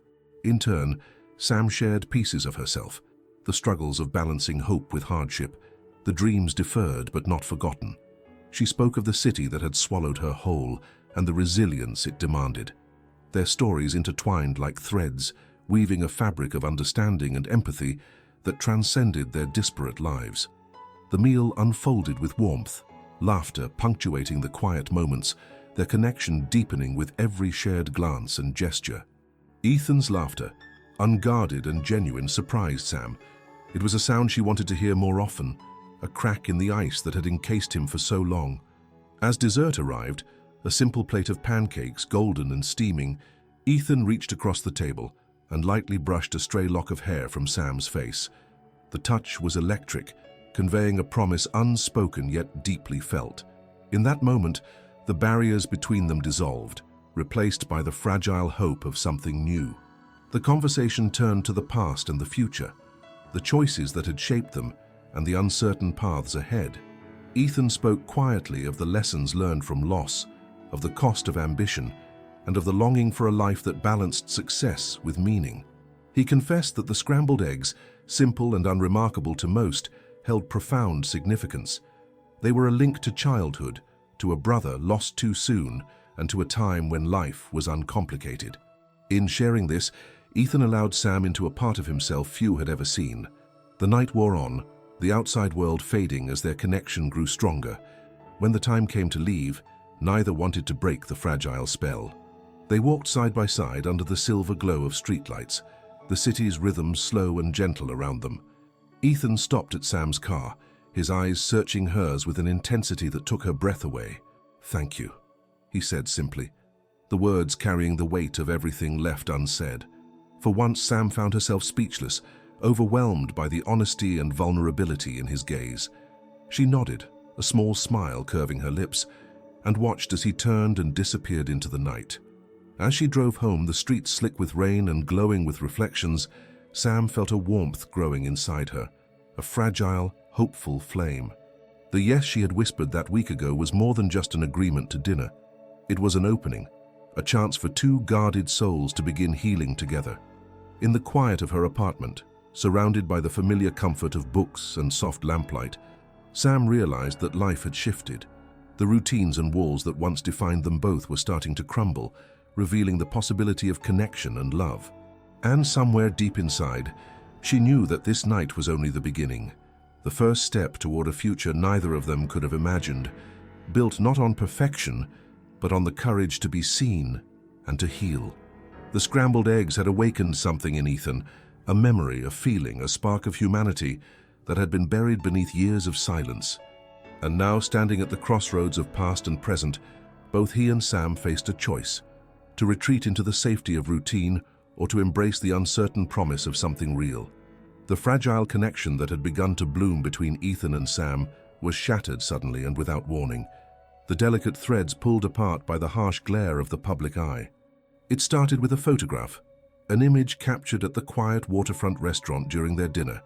In turn, Sam shared pieces of herself, the struggles of balancing hope with hardship, the dreams deferred but not forgotten. She spoke of the city that had swallowed her whole and the resilience it demanded. Their stories intertwined like threads, weaving a fabric of understanding and empathy that transcended their disparate lives. The meal unfolded with warmth, laughter punctuating the quiet moments, their connection deepening with every shared glance and gesture. Ethan's laughter, unguarded and genuine, surprised Sam. It was a sound she wanted to hear more often, a crack in the ice that had encased him for so long. As dessert arrived, a simple plate of pancakes, golden and steaming, Ethan reached across the table and lightly brushed a stray lock of hair from Sam's face. The touch was electric, conveying a promise unspoken yet deeply felt. In that moment, the barriers between them dissolved, replaced by the fragile hope of something new. The conversation turned to the past and the future, the choices that had shaped them, and the uncertain paths ahead. Ethan spoke quietly of the lessons learned from loss, of the cost of ambition, and of the longing for a life that balanced success with meaning. He confessed that the scrambled eggs, simple and unremarkable to most, held profound significance. They were a link to childhood, to a brother lost too soon, and to a time when life was uncomplicated. In sharing this, Ethan allowed Sam into a part of himself few had ever seen. The night wore on, the outside world fading as their connection grew stronger. When the time came to leave, neither wanted to break the fragile spell. They walked side by side under the silver glow of streetlights, the city's rhythm slow and gentle around them. Ethan stopped at Sam's car, his eyes searching hers with an intensity that took her breath away. "Thank you," he said simply, the words carrying the weight of everything left unsaid. For once, Sam found herself speechless, overwhelmed by the honesty and vulnerability in his gaze. She nodded, a small smile curving her lips, and watched as he turned and disappeared into the night. As she drove home, the streets slick with rain and glowing with reflections, Sam felt a warmth growing inside her, a fragile, hopeful flame. The yes she had whispered that week ago was more than just an agreement to dinner. It was an opening, a chance for two guarded souls to begin healing together. In the quiet of her apartment, surrounded by the familiar comfort of books and soft lamplight, Sam realized that life had shifted. The routines and walls that once defined them both were starting to crumble, revealing the possibility of connection and love. And somewhere deep inside, she knew that this night was only the beginning, the first step toward a future neither of them could have imagined, built not on perfection, but on the courage to be seen and to heal. The scrambled eggs had awakened something in Ethan, a memory, a feeling, a spark of humanity that had been buried beneath years of silence. And now, standing at the crossroads of past and present, both he and Sam faced a choice: to retreat into the safety of routine or to embrace the uncertain promise of something real. The fragile connection that had begun to bloom between Ethan and Sam was shattered suddenly and without warning, the delicate threads pulled apart by the harsh glare of the public eye. It started with a photograph, an image captured at the quiet waterfront restaurant during their dinner,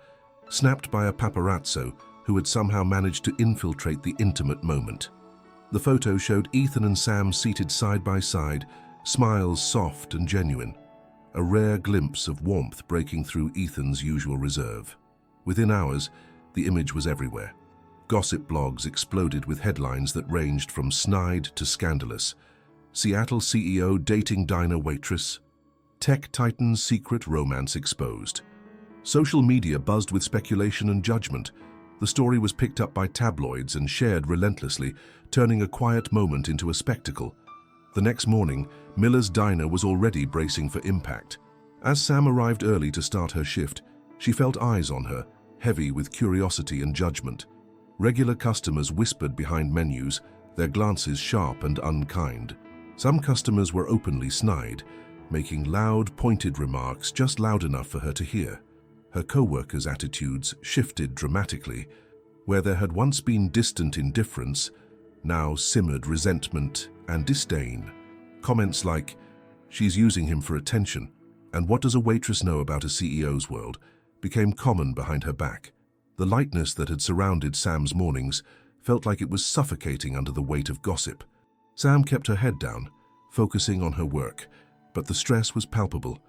snapped by a paparazzo who had somehow managed to infiltrate the intimate moment. The photo showed Ethan and Sam seated side by side, smiles soft and genuine, a rare glimpse of warmth breaking through Ethan's usual reserve. Within hours, the image was everywhere. Gossip blogs exploded with headlines that ranged from snide to scandalous. Seattle CEO dating diner waitress. Tech titan's secret romance exposed. Social media buzzed with speculation and judgment. The story was picked up by tabloids and shared relentlessly, turning a quiet moment into a spectacle. The next morning, Miller's diner was already bracing for impact. As Sam arrived early to start her shift, she felt eyes on her, heavy with curiosity and judgment. Regular customers whispered behind menus, their glances sharp and unkind. Some customers were openly snide, making loud, pointed remarks just loud enough for her to hear. Her co-workers' attitudes shifted dramatically. Where there had once been distant indifference, now simmered resentment and disdain. Comments like, "She's using him for attention," and "What does a waitress know about a CEO's world?" became common behind her back. The lightness that had surrounded Sam's mornings felt like it was suffocating under the weight of gossip. Sam kept her head down, focusing on her work, but the stress was palpable.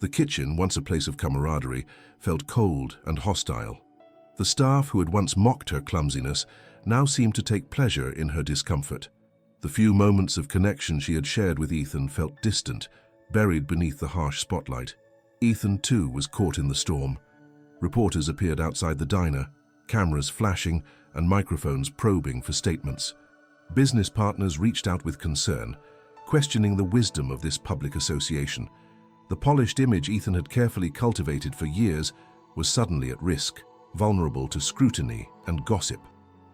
The kitchen, once a place of camaraderie, felt cold and hostile. The staff who had once mocked her clumsiness now seemed to take pleasure in her discomfort. The few moments of connection she had shared with Ethan felt distant, buried beneath the harsh spotlight. Ethan, too, was caught in the storm. Reporters appeared outside the diner, cameras flashing and microphones probing for statements. Business partners reached out with concern, questioning the wisdom of this public association. The polished image Ethan had carefully cultivated for years was suddenly at risk. vulnerable to scrutiny and gossip.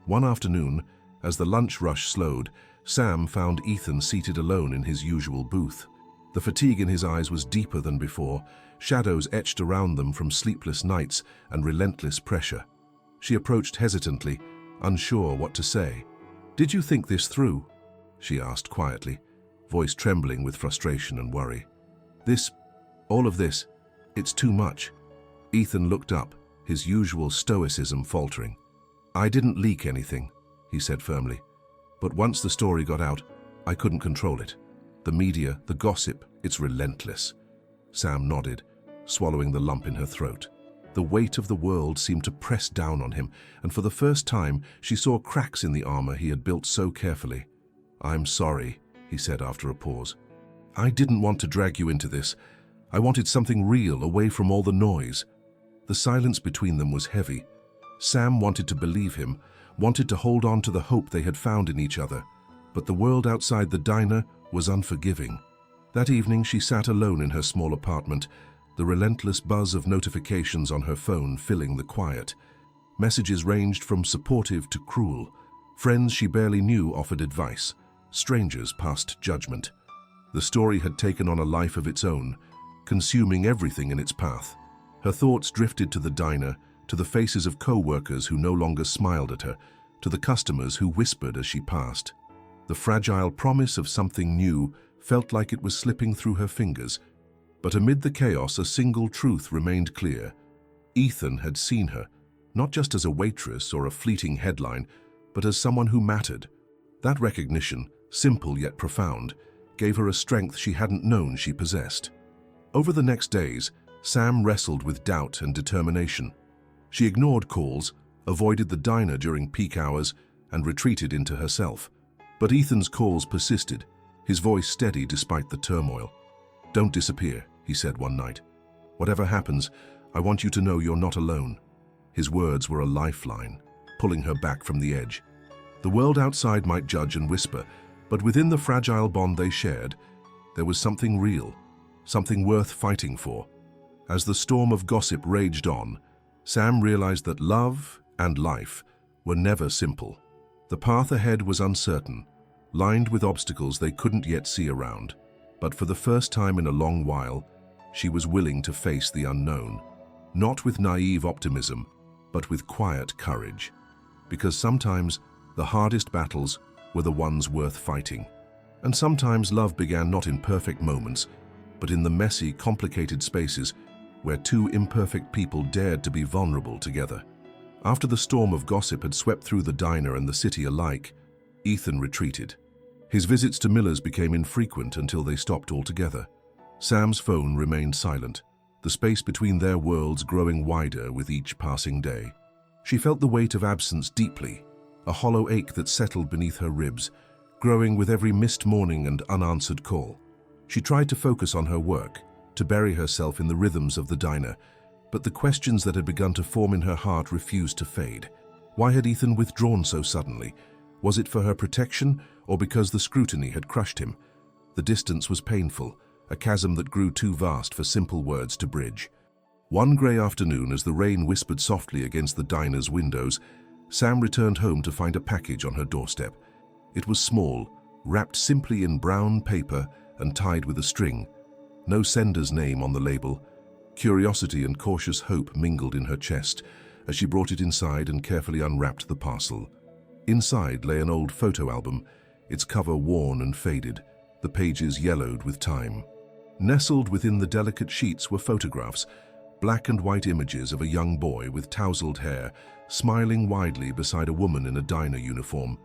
One afternoon, as the lunch rush slowed, Sam found Ethan seated alone in his usual booth. The fatigue in his eyes was deeper than before, shadows etched around them from sleepless nights and relentless pressure. She approached hesitantly, unsure what to say. "Did you think this through?" she asked quietly, voice trembling with frustration and worry. All of this, it's too much." Ethan looked up, his usual stoicism faltering. "I didn't leak anything," he said firmly. "But once the story got out, I couldn't control it. The media, the gossip, it's relentless." Sam nodded, swallowing the lump in her throat. The weight of the world seemed to press down on him, and for the first time she saw cracks in the armor he had built so carefully. "I'm sorry," he said after a pause. "I didn't want to drag you into this. I wanted something real, away from all the noise." The silence between them was heavy. Sam wanted to believe him, wanted to hold on to the hope they had found in each other, but the world outside the diner was unforgiving. That evening she sat alone in her small apartment, the relentless buzz of notifications on her phone filling the quiet. Messages ranged from supportive to cruel. Friends she barely knew offered advice. Strangers passed judgment. The story had taken on a life of its own, consuming everything in its path. Her thoughts drifted to the diner, to the faces of co-workers who no longer smiled at her, to the customers who whispered as she passed. The fragile promise of something new felt like it was slipping through her fingers. But amid the chaos, a single truth remained clear. Ethan had seen her, not just as a waitress or a fleeting headline, but as someone who mattered. That recognition, simple yet profound, gave her a strength she hadn't known she possessed. Over the next days, Sam wrestled with doubt and determination. She ignored calls, avoided the diner during peak hours, and retreated into herself. But Ethan's calls persisted, his voice steady despite the turmoil. "Don't disappear," he said one night. "Whatever happens, I want you to know you're not alone." His words were a lifeline, pulling her back from the edge. The world outside might judge and whisper, but within the fragile bond they shared, there was something real, something worth fighting for. As the storm of gossip raged on, Sam realized that love and life were never simple. The path ahead was uncertain, lined with obstacles they couldn't yet see around. But for the first time in a long while, she was willing to face the unknown, not with naive optimism, but with quiet courage. Because sometimes the hardest battles were the ones worth fighting. And sometimes love began not in perfect moments, but in the messy, complicated spaces where two imperfect people dared to be vulnerable together. After the storm of gossip had swept through the diner and the city alike, Ethan retreated. His visits to Miller's became infrequent until they stopped altogether. Sam's phone remained silent, the space between their worlds growing wider with each passing day. She felt the weight of absence deeply, a hollow ache that settled beneath her ribs, growing with every missed morning and unanswered call. She tried to focus on her work, to bury herself in the rhythms of the diner, but the questions that had begun to form in her heart refused to fade. Why had Ethan withdrawn so suddenly? Was it for her protection, or because the scrutiny had crushed him? The distance was painful, a chasm that grew too vast for simple words to bridge. One grey afternoon, as the rain whispered softly against the diner's windows, Sam returned home to find a package on her doorstep. It was small, wrapped simply in brown paper and tied with a string. No sender's name on the label. Curiosity and cautious hope mingled in her chest as she brought it inside and carefully unwrapped the parcel. Inside lay an old photo album, its cover worn and faded, the pages yellowed with time. Nestled within the delicate sheets were photographs, black and white images of a young boy with tousled hair, smiling widely beside a woman in a diner uniform.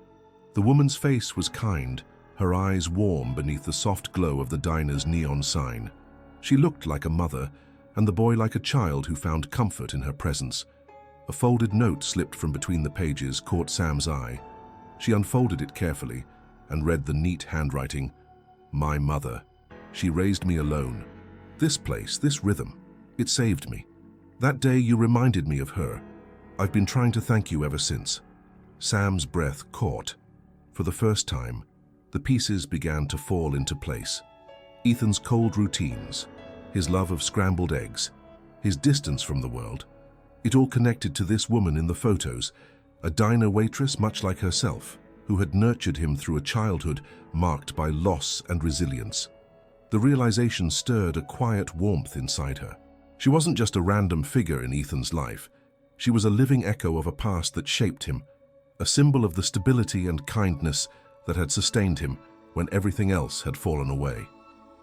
The woman's face was kind, her eyes warm beneath the soft glow of the diner's neon sign. She looked like a mother, and the boy like a child who found comfort in her presence. A folded note slipped from between the pages caught Sam's eye. She unfolded it carefully and read the neat handwriting. "My mother. She raised me alone. This place, this rhythm, it saved me. That day you reminded me of her. I've been trying to thank you ever since." Sam's breath caught. For the first time, the pieces began to fall into place. Ethan's cold routines, his love of scrambled eggs, his distance from the world. It all connected to this woman in the photos, a diner waitress much like herself, who had nurtured him through a childhood marked by loss and resilience. The realization stirred a quiet warmth inside her. She wasn't just a random figure in Ethan's life. She was a living echo of a past that shaped him, a symbol of the stability and kindness that had sustained him when everything else had fallen away.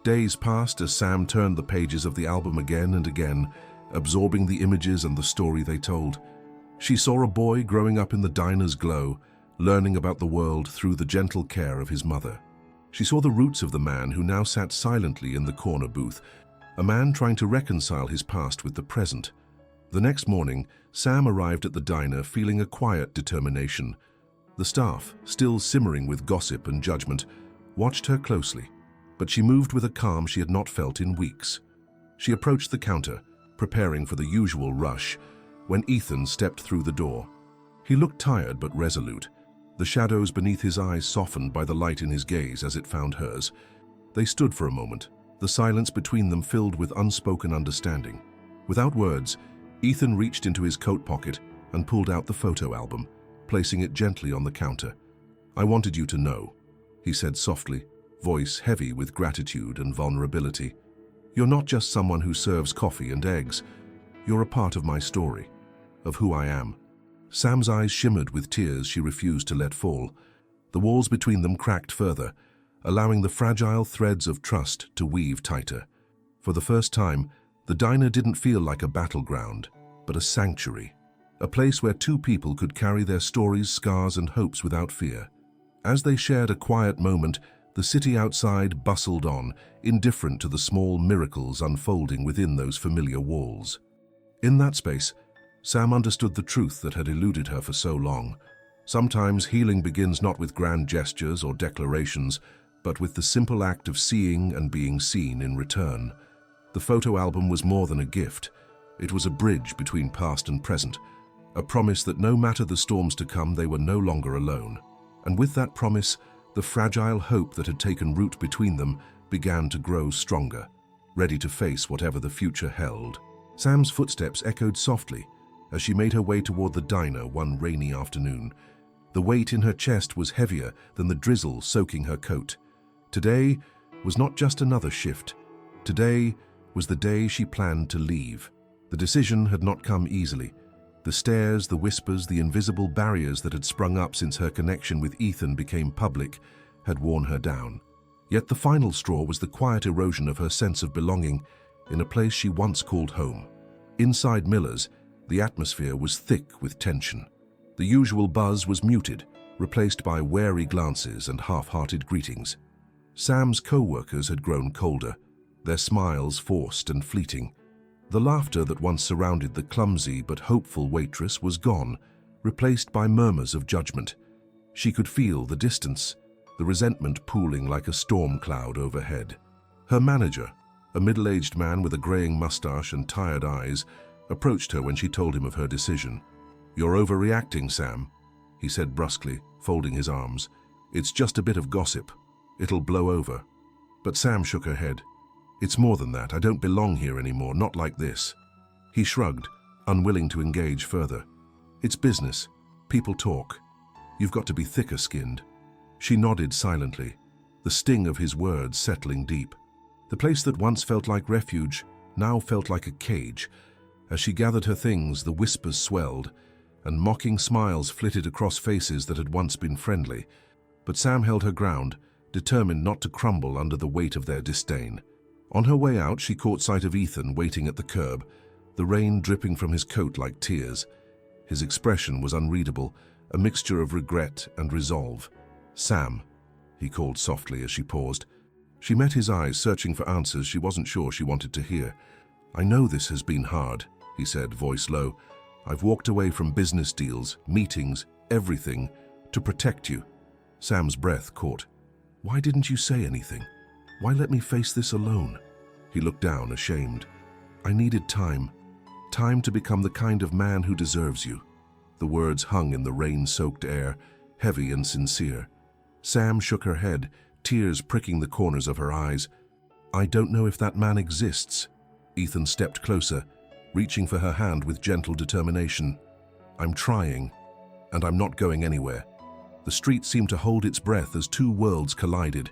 Days passed as Sam turned the pages of the album again and again, absorbing the images and the story they told. She saw a boy growing up in the diner's glow, learning about the world through the gentle care of his mother. She saw the roots of the man who now sat silently in the corner booth, a man trying to reconcile his past with the present. The next morning, Sam arrived at the diner feeling a quiet determination. The staff, still simmering with gossip and judgment, watched her closely, but she moved with a calm she had not felt in weeks. She approached the counter, preparing for the usual rush, when Ethan stepped through the door. He looked tired but resolute, the shadows beneath his eyes softened by the light in his gaze as it found hers. They stood for a moment, the silence between them filled with unspoken understanding. Without words, Ethan reached into his coat pocket and pulled out the photo album, placing it gently on the counter. "I wanted you to know," he said softly, voice heavy with gratitude and vulnerability. "You're not just someone who serves coffee and eggs. You're a part of my story, of who I am." Sam's eyes shimmered with tears she refused to let fall. The walls between them cracked further, allowing the fragile threads of trust to weave tighter. For the first time, the diner didn't feel like a battleground, but a sanctuary, a place where two people could carry their stories, scars, and hopes without fear. As they shared a quiet moment, the city outside bustled on, indifferent to the small miracles unfolding within those familiar walls. In that space, Sam understood the truth that had eluded her for so long. Sometimes healing begins not with grand gestures or declarations, but with the simple act of seeing and being seen in return. The photo album was more than a gift. It was a bridge between past and present, a promise that no matter the storms to come, they were no longer alone. And with that promise, the fragile hope that had taken root between them began to grow stronger, ready to face whatever the future held. Sam's footsteps echoed softly as she made her way toward the diner one rainy afternoon. The weight in her chest was heavier than the drizzle soaking her coat. Today was not just another shift. Today was the day she planned to leave. The decision had not come easily. The stares, the whispers, the invisible barriers that had sprung up since her connection with Ethan became public had worn her down. Yet the final straw was the quiet erosion of her sense of belonging in a place she once called home. Inside Miller's, the atmosphere was thick with tension. The usual buzz was muted, replaced by wary glances and half-hearted greetings. Sam's co-workers had grown colder, their smiles forced and fleeting. The laughter that once surrounded the clumsy but hopeful waitress was gone, replaced by murmurs of judgment. She could feel the distance, the resentment pooling like a storm cloud overhead. Her manager, a middle-aged man with a graying mustache and tired eyes, approached her when she told him of her decision. "You're overreacting, Sam," he said brusquely, folding his arms. "It's just a bit of gossip. It'll blow over." But Sam shook her head. "It's more than that. I don't belong here anymore, not like this." He shrugged, unwilling to engage further. "It's business. People talk. You've got to be thicker-skinned." She nodded silently, the sting of his words settling deep. The place that once felt like refuge now felt like a cage. As she gathered her things, the whispers swelled, and mocking smiles flitted across faces that had once been friendly. But Sam held her ground, determined not to crumble under the weight of their disdain. On her way out, she caught sight of Ethan waiting at the curb, the rain dripping from his coat like tears. His expression was unreadable, a mixture of regret and resolve. "Sam," he called softly as she paused. She met his eyes, searching for answers she wasn't sure she wanted to hear. "I know this has been hard," he said, voice low. "I've walked away from business deals, meetings, everything, to protect you." Sam's breath caught. "Why didn't you say anything? Why let me face this alone?" He looked down, ashamed. "I needed time. Time to become the kind of man who deserves you." The words hung in the rain-soaked air, heavy and sincere. Sam shook her head, tears pricking the corners of her eyes. "I don't know if that man exists." Ethan stepped closer, reaching for her hand with gentle determination. "I'm trying, and I'm not going anywhere." The street seemed to hold its breath as two worlds collided,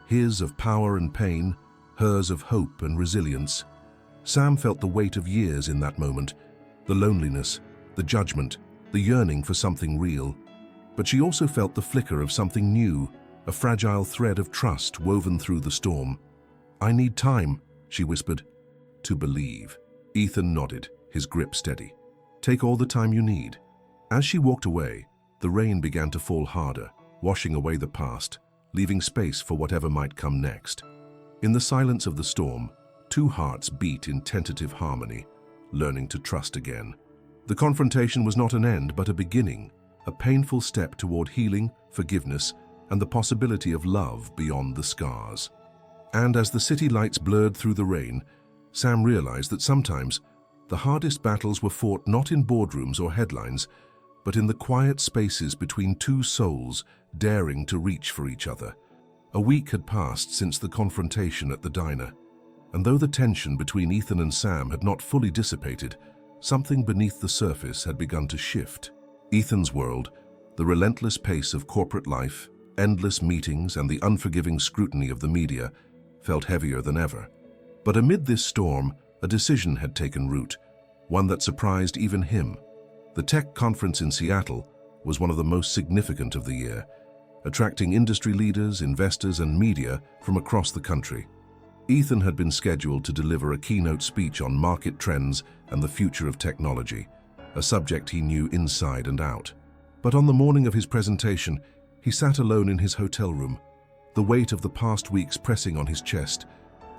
his of power and pain, hers of hope and resilience. Sam felt the weight of years in that moment, the loneliness, the judgment, the yearning for something real. But she also felt the flicker of something new, a fragile thread of trust woven through the storm. "I need time," she whispered. "To believe." Ethan nodded, his grip steady. "Take all the time you need." As she walked away, the rain began to fall harder, washing away the past, leaving space for whatever might come next. In the silence of the storm, two hearts beat in tentative harmony, learning to trust again. The confrontation was not an end, but a beginning, a painful step toward healing, forgiveness, and the possibility of love beyond the scars. And as the city lights blurred through the rain, Sam realized that sometimes the hardest battles were fought not in boardrooms or headlines, but in the quiet spaces between two souls daring to reach for each other. A week had passed since the confrontation at the diner, and though the tension between Ethan and Sam had not fully dissipated, something beneath the surface had begun to shift. Ethan's world, the relentless pace of corporate life, endless meetings, and the unforgiving scrutiny of the media, felt heavier than ever. But amid this storm, a decision had taken root, one that surprised even him. The tech conference in Seattle was one of the most significant of the year, attracting industry leaders, investors, and media from across the country. Ethan had been scheduled to deliver a keynote speech on market trends and the future of technology, a subject he knew inside and out. But on the morning of his presentation, he sat alone in his hotel room, the weight of the past weeks pressing on his chest,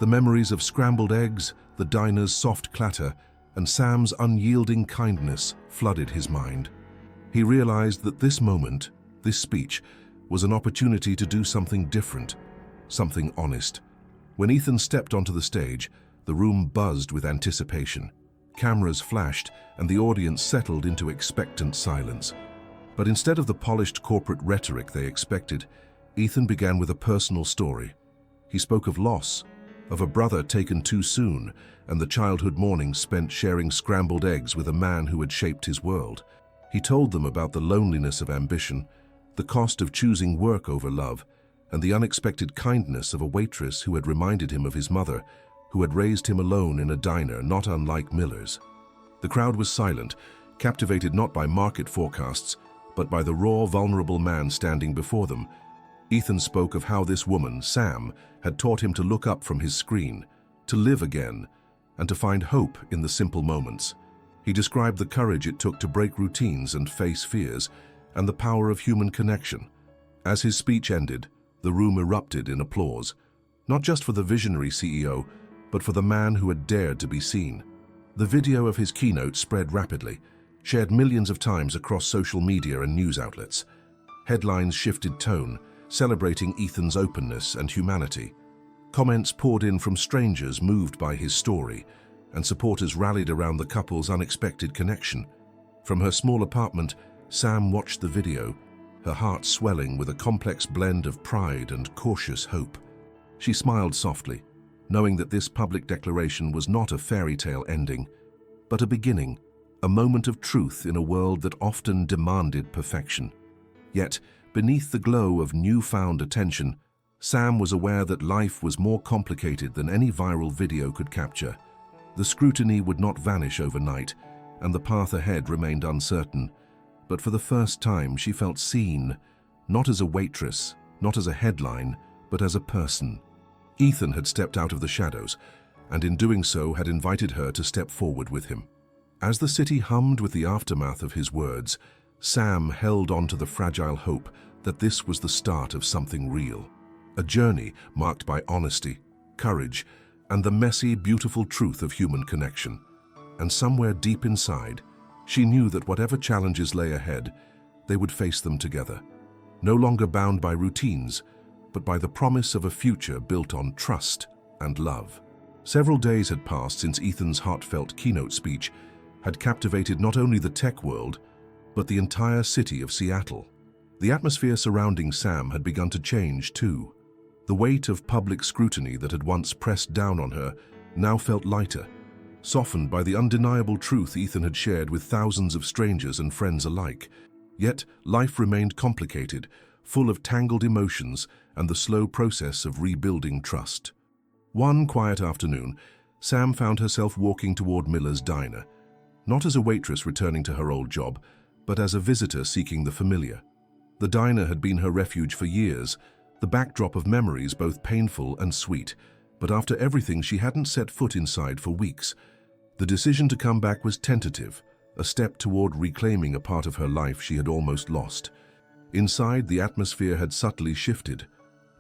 the memories of scrambled eggs, the diner's soft clatter, and Sam's unyielding kindness flooded his mind. He realized that this moment, this speech, was an opportunity to do something different, something honest. When Ethan stepped onto the stage, the room buzzed with anticipation. Cameras flashed, and the audience settled into expectant silence. But instead of the polished corporate rhetoric they expected, Ethan began with a personal story. He spoke of loss, of a brother taken too soon, and the childhood mornings spent sharing scrambled eggs with a man who had shaped his world. He told them about the loneliness of ambition, the cost of choosing work over love, and the unexpected kindness of a waitress who had reminded him of his mother, who had raised him alone in a diner not unlike Miller's. The crowd was silent, captivated not by market forecasts, but by the raw, vulnerable man standing before them. Ethan spoke of how this woman, Sam, had taught him to look up from his screen, to live again, and to find hope in the simple moments. He described the courage it took to break routines and face fears, and the power of human connection. As his speech ended, the room erupted in applause, not just for the visionary CEO, but for the man who had dared to be seen. The video of his keynote spread rapidly, shared millions of times across social media and news outlets. Headlines shifted tone, celebrating Ethan's openness and humanity. Comments poured in from strangers moved by his story, and supporters rallied around the couple's unexpected connection. From her small apartment, Sam watched the video, her heart swelling with a complex blend of pride and cautious hope. She smiled softly, knowing that this public declaration was not a fairy tale ending, but a beginning, a moment of truth in a world that often demanded perfection. Yet, beneath the glow of newfound attention, Sam was aware that life was more complicated than any viral video could capture. The scrutiny would not vanish overnight, and the path ahead remained uncertain. But for the first time, she felt seen, not as a waitress, not as a headline, but as a person. Ethan had stepped out of the shadows, and in doing so had invited her to step forward with him. As the city hummed with the aftermath of his words, Sam held on to the fragile hope that this was the start of something real. A journey marked by honesty, courage, and the messy, beautiful truth of human connection. And somewhere deep inside, she knew that whatever challenges lay ahead, they would face them together, no longer bound by routines, but by the promise of a future built on trust and love. Several days had passed since Ethan's heartfelt keynote speech had captivated not only the tech world, but the entire city of Seattle. The atmosphere surrounding Sam had begun to change too. The weight of public scrutiny that had once pressed down on her now felt lighter. softened by the undeniable truth Ethan had shared with thousands of strangers and friends alike. Yet life remained complicated, full of tangled emotions and the slow process of rebuilding trust. One quiet afternoon, Sam found herself walking toward Miller's diner, not as a waitress returning to her old job, but as a visitor seeking the familiar. The diner had been her refuge for years, the backdrop of memories both painful and sweet, but after everything she hadn't set foot inside for weeks. The decision to come back was tentative, a step toward reclaiming a part of her life she had almost lost. Inside, the atmosphere had subtly shifted.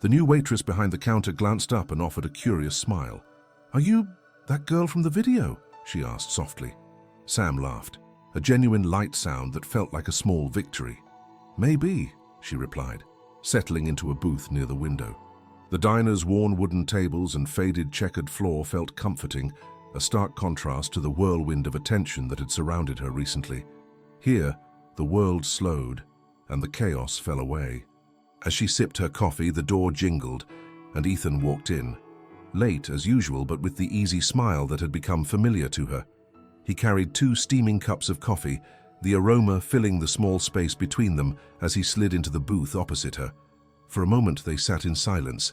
The new waitress behind the counter glanced up and offered a curious smile. "Are you that girl from the video?" she asked softly. Sam laughed, a genuine light sound that felt like a small victory. "Maybe," she replied, settling into a booth near the window. The diner's worn wooden tables and faded checkered floor felt comforting, a stark contrast to the whirlwind of attention that had surrounded her recently. Here, the world slowed, and the chaos fell away. As she sipped her coffee, the door jingled, and Ethan walked in. Late as usual, but with the easy smile that had become familiar to her. He carried 2 steaming cups of coffee, the aroma filling the small space between them as he slid into the booth opposite her. For a moment they sat in silence,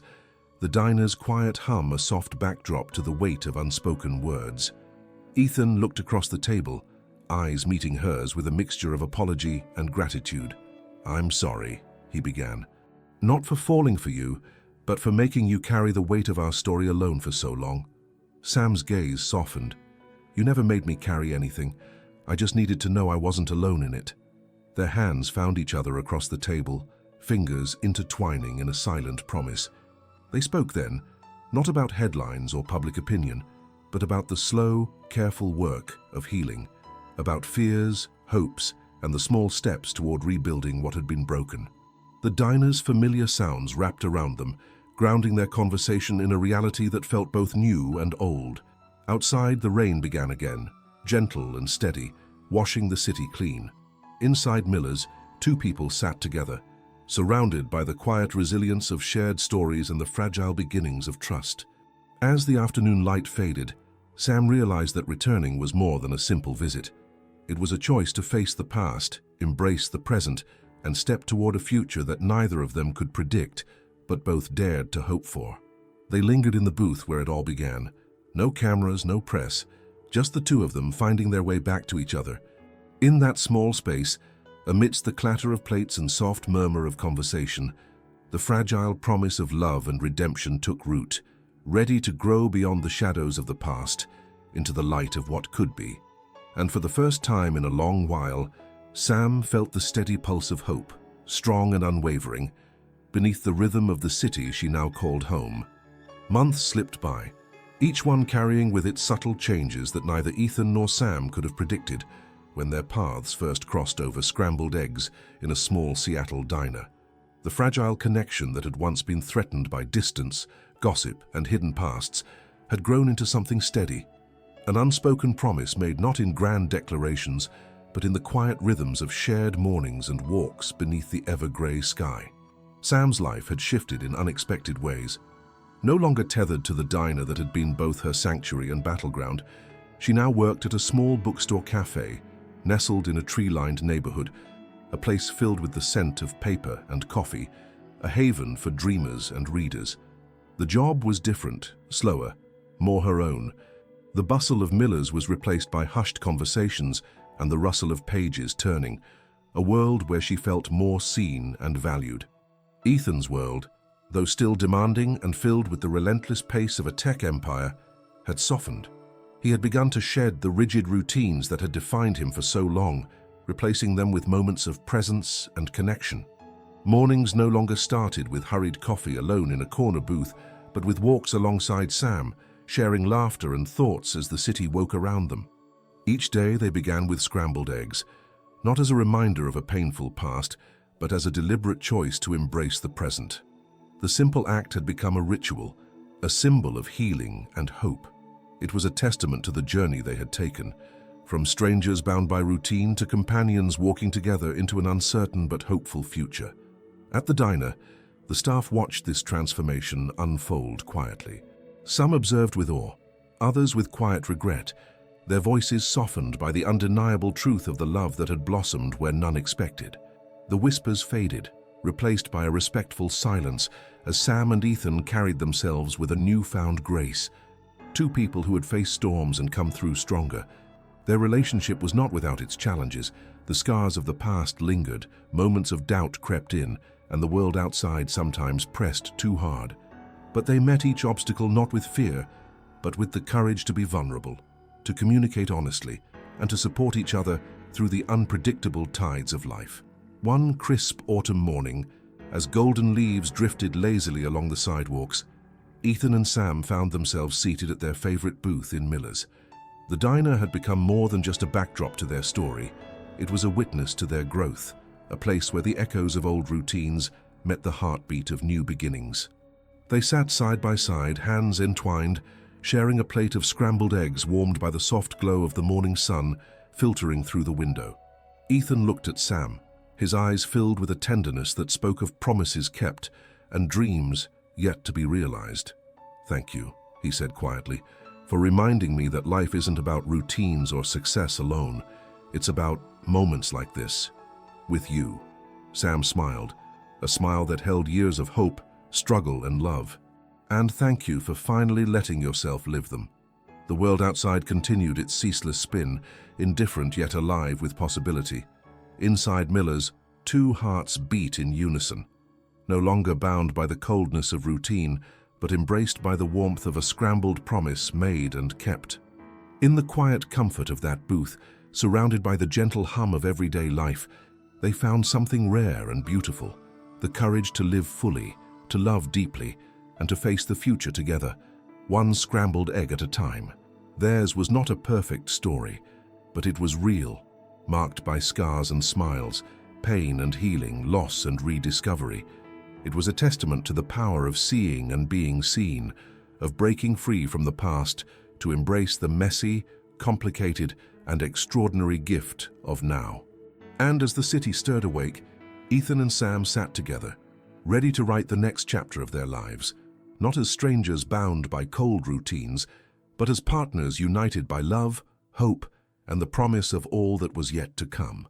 the diner's quiet hum a soft backdrop to the weight of unspoken words. Ethan looked across the table, eyes meeting hers with a mixture of apology and gratitude. "I'm sorry," he began. "Not for falling for you, but for making you carry the weight of our story alone for so long." Sam's gaze softened. "You never made me carry anything. I just needed to know I wasn't alone in it." Their hands found each other across the table, fingers intertwining in a silent promise. They spoke then, not about headlines or public opinion, but about the slow, careful work of healing, about fears, hopes, and the small steps toward rebuilding what had been broken. The diner's familiar sounds wrapped around them, grounding their conversation in a reality that felt both new and old. Outside, the rain began again, gentle and steady, washing the city clean. Inside Miller's, 2 people sat together, surrounded by the quiet resilience of shared stories and the fragile beginnings of trust. As the afternoon light faded, Sam realized that returning was more than a simple visit. It was a choice to face the past, embrace the present, and step toward a future that neither of them could predict, but both dared to hope for. They lingered in the booth where it all began. No cameras, no press, just the 2 of them finding their way back to each other. In that small space, amidst the clatter of plates and soft murmur of conversation, the fragile promise of love and redemption took root, ready to grow beyond the shadows of the past into the light of what could be. And for the first time in a long while, Sam felt the steady pulse of hope, strong and unwavering, beneath the rhythm of the city she now called home. Months slipped by, each one carrying with it subtle changes that neither Ethan nor Sam could have predicted when their paths first crossed over scrambled eggs in a small Seattle diner. The fragile connection that had once been threatened by distance, gossip, and hidden pasts had grown into something steady, an unspoken promise made not in grand declarations, but in the quiet rhythms of shared mornings and walks beneath the ever-gray sky. Sam's life had shifted in unexpected ways. No longer tethered to the diner that had been both her sanctuary and battleground, she now worked at a small bookstore cafe, nestled in a tree-lined neighborhood, a place filled with the scent of paper and coffee, a haven for dreamers and readers. The job was different, slower, more her own. The bustle of Miller's was replaced by hushed conversations and the rustle of pages turning, a world where she felt more seen and valued. Ethan's world, though still demanding and filled with the relentless pace of a tech empire, had softened. He had begun to shed the rigid routines that had defined him for so long, replacing them with moments of presence and connection. Mornings no longer started with hurried coffee alone in a corner booth, but with walks alongside Sam, sharing laughter and thoughts as the city woke around them. Each day they began with scrambled eggs, not as a reminder of a painful past, but as a deliberate choice to embrace the present. The simple act had become a ritual, a symbol of healing and hope. It was a testament to the journey they had taken, from strangers bound by routine to companions walking together into an uncertain but hopeful future. At the diner, the staff watched this transformation unfold quietly. Some observed with awe, others with quiet regret, their voices softened by the undeniable truth of the love that had blossomed where none expected. The whispers faded, replaced by a respectful silence as Sam and Ethan carried themselves with a newfound grace. Two people who had faced storms and come through stronger. Their relationship was not without its challenges. The scars of the past lingered, moments of doubt crept in, and the world outside sometimes pressed too hard. But they met each obstacle not with fear, but with the courage to be vulnerable, to communicate honestly, and to support each other through the unpredictable tides of life. One crisp autumn morning, as golden leaves drifted lazily along the sidewalks, Ethan and Sam found themselves seated at their favorite booth in Miller's. The diner had become more than just a backdrop to their story. It was a witness to their growth, a place where the echoes of old routines met the heartbeat of new beginnings. They sat side by side, hands entwined, sharing a plate of scrambled eggs warmed by the soft glow of the morning sun filtering through the window. Ethan looked at Sam, his eyes filled with a tenderness that spoke of promises kept and dreams yet to be realized. "Thank you," he said quietly, "for reminding me that life isn't about routines or success alone. It's about moments like this, with you." Sam smiled, a smile that held years of hope, struggle, and love. "And thank you for finally letting yourself live them." The world outside continued its ceaseless spin, indifferent yet alive with possibility. Inside Miller's, two hearts beat in unison, no longer bound by the coldness of routine, but embraced by the warmth of a scrambled promise made and kept. In the quiet comfort of that booth, surrounded by the gentle hum of everyday life, they found something rare and beautiful, the courage to live fully, to love deeply, and to face the future together, one scrambled egg at a time. Theirs was not a perfect story, but it was real, marked by scars and smiles, pain and healing, loss and rediscovery. It was a testament to the power of seeing and being seen, of breaking free from the past to embrace the messy, complicated, and extraordinary gift of now. And as the city stirred awake, Ethan and Sam sat together, ready to write the next chapter of their lives, not as strangers bound by cold routines, but as partners united by love, hope, and the promise of all that was yet to come.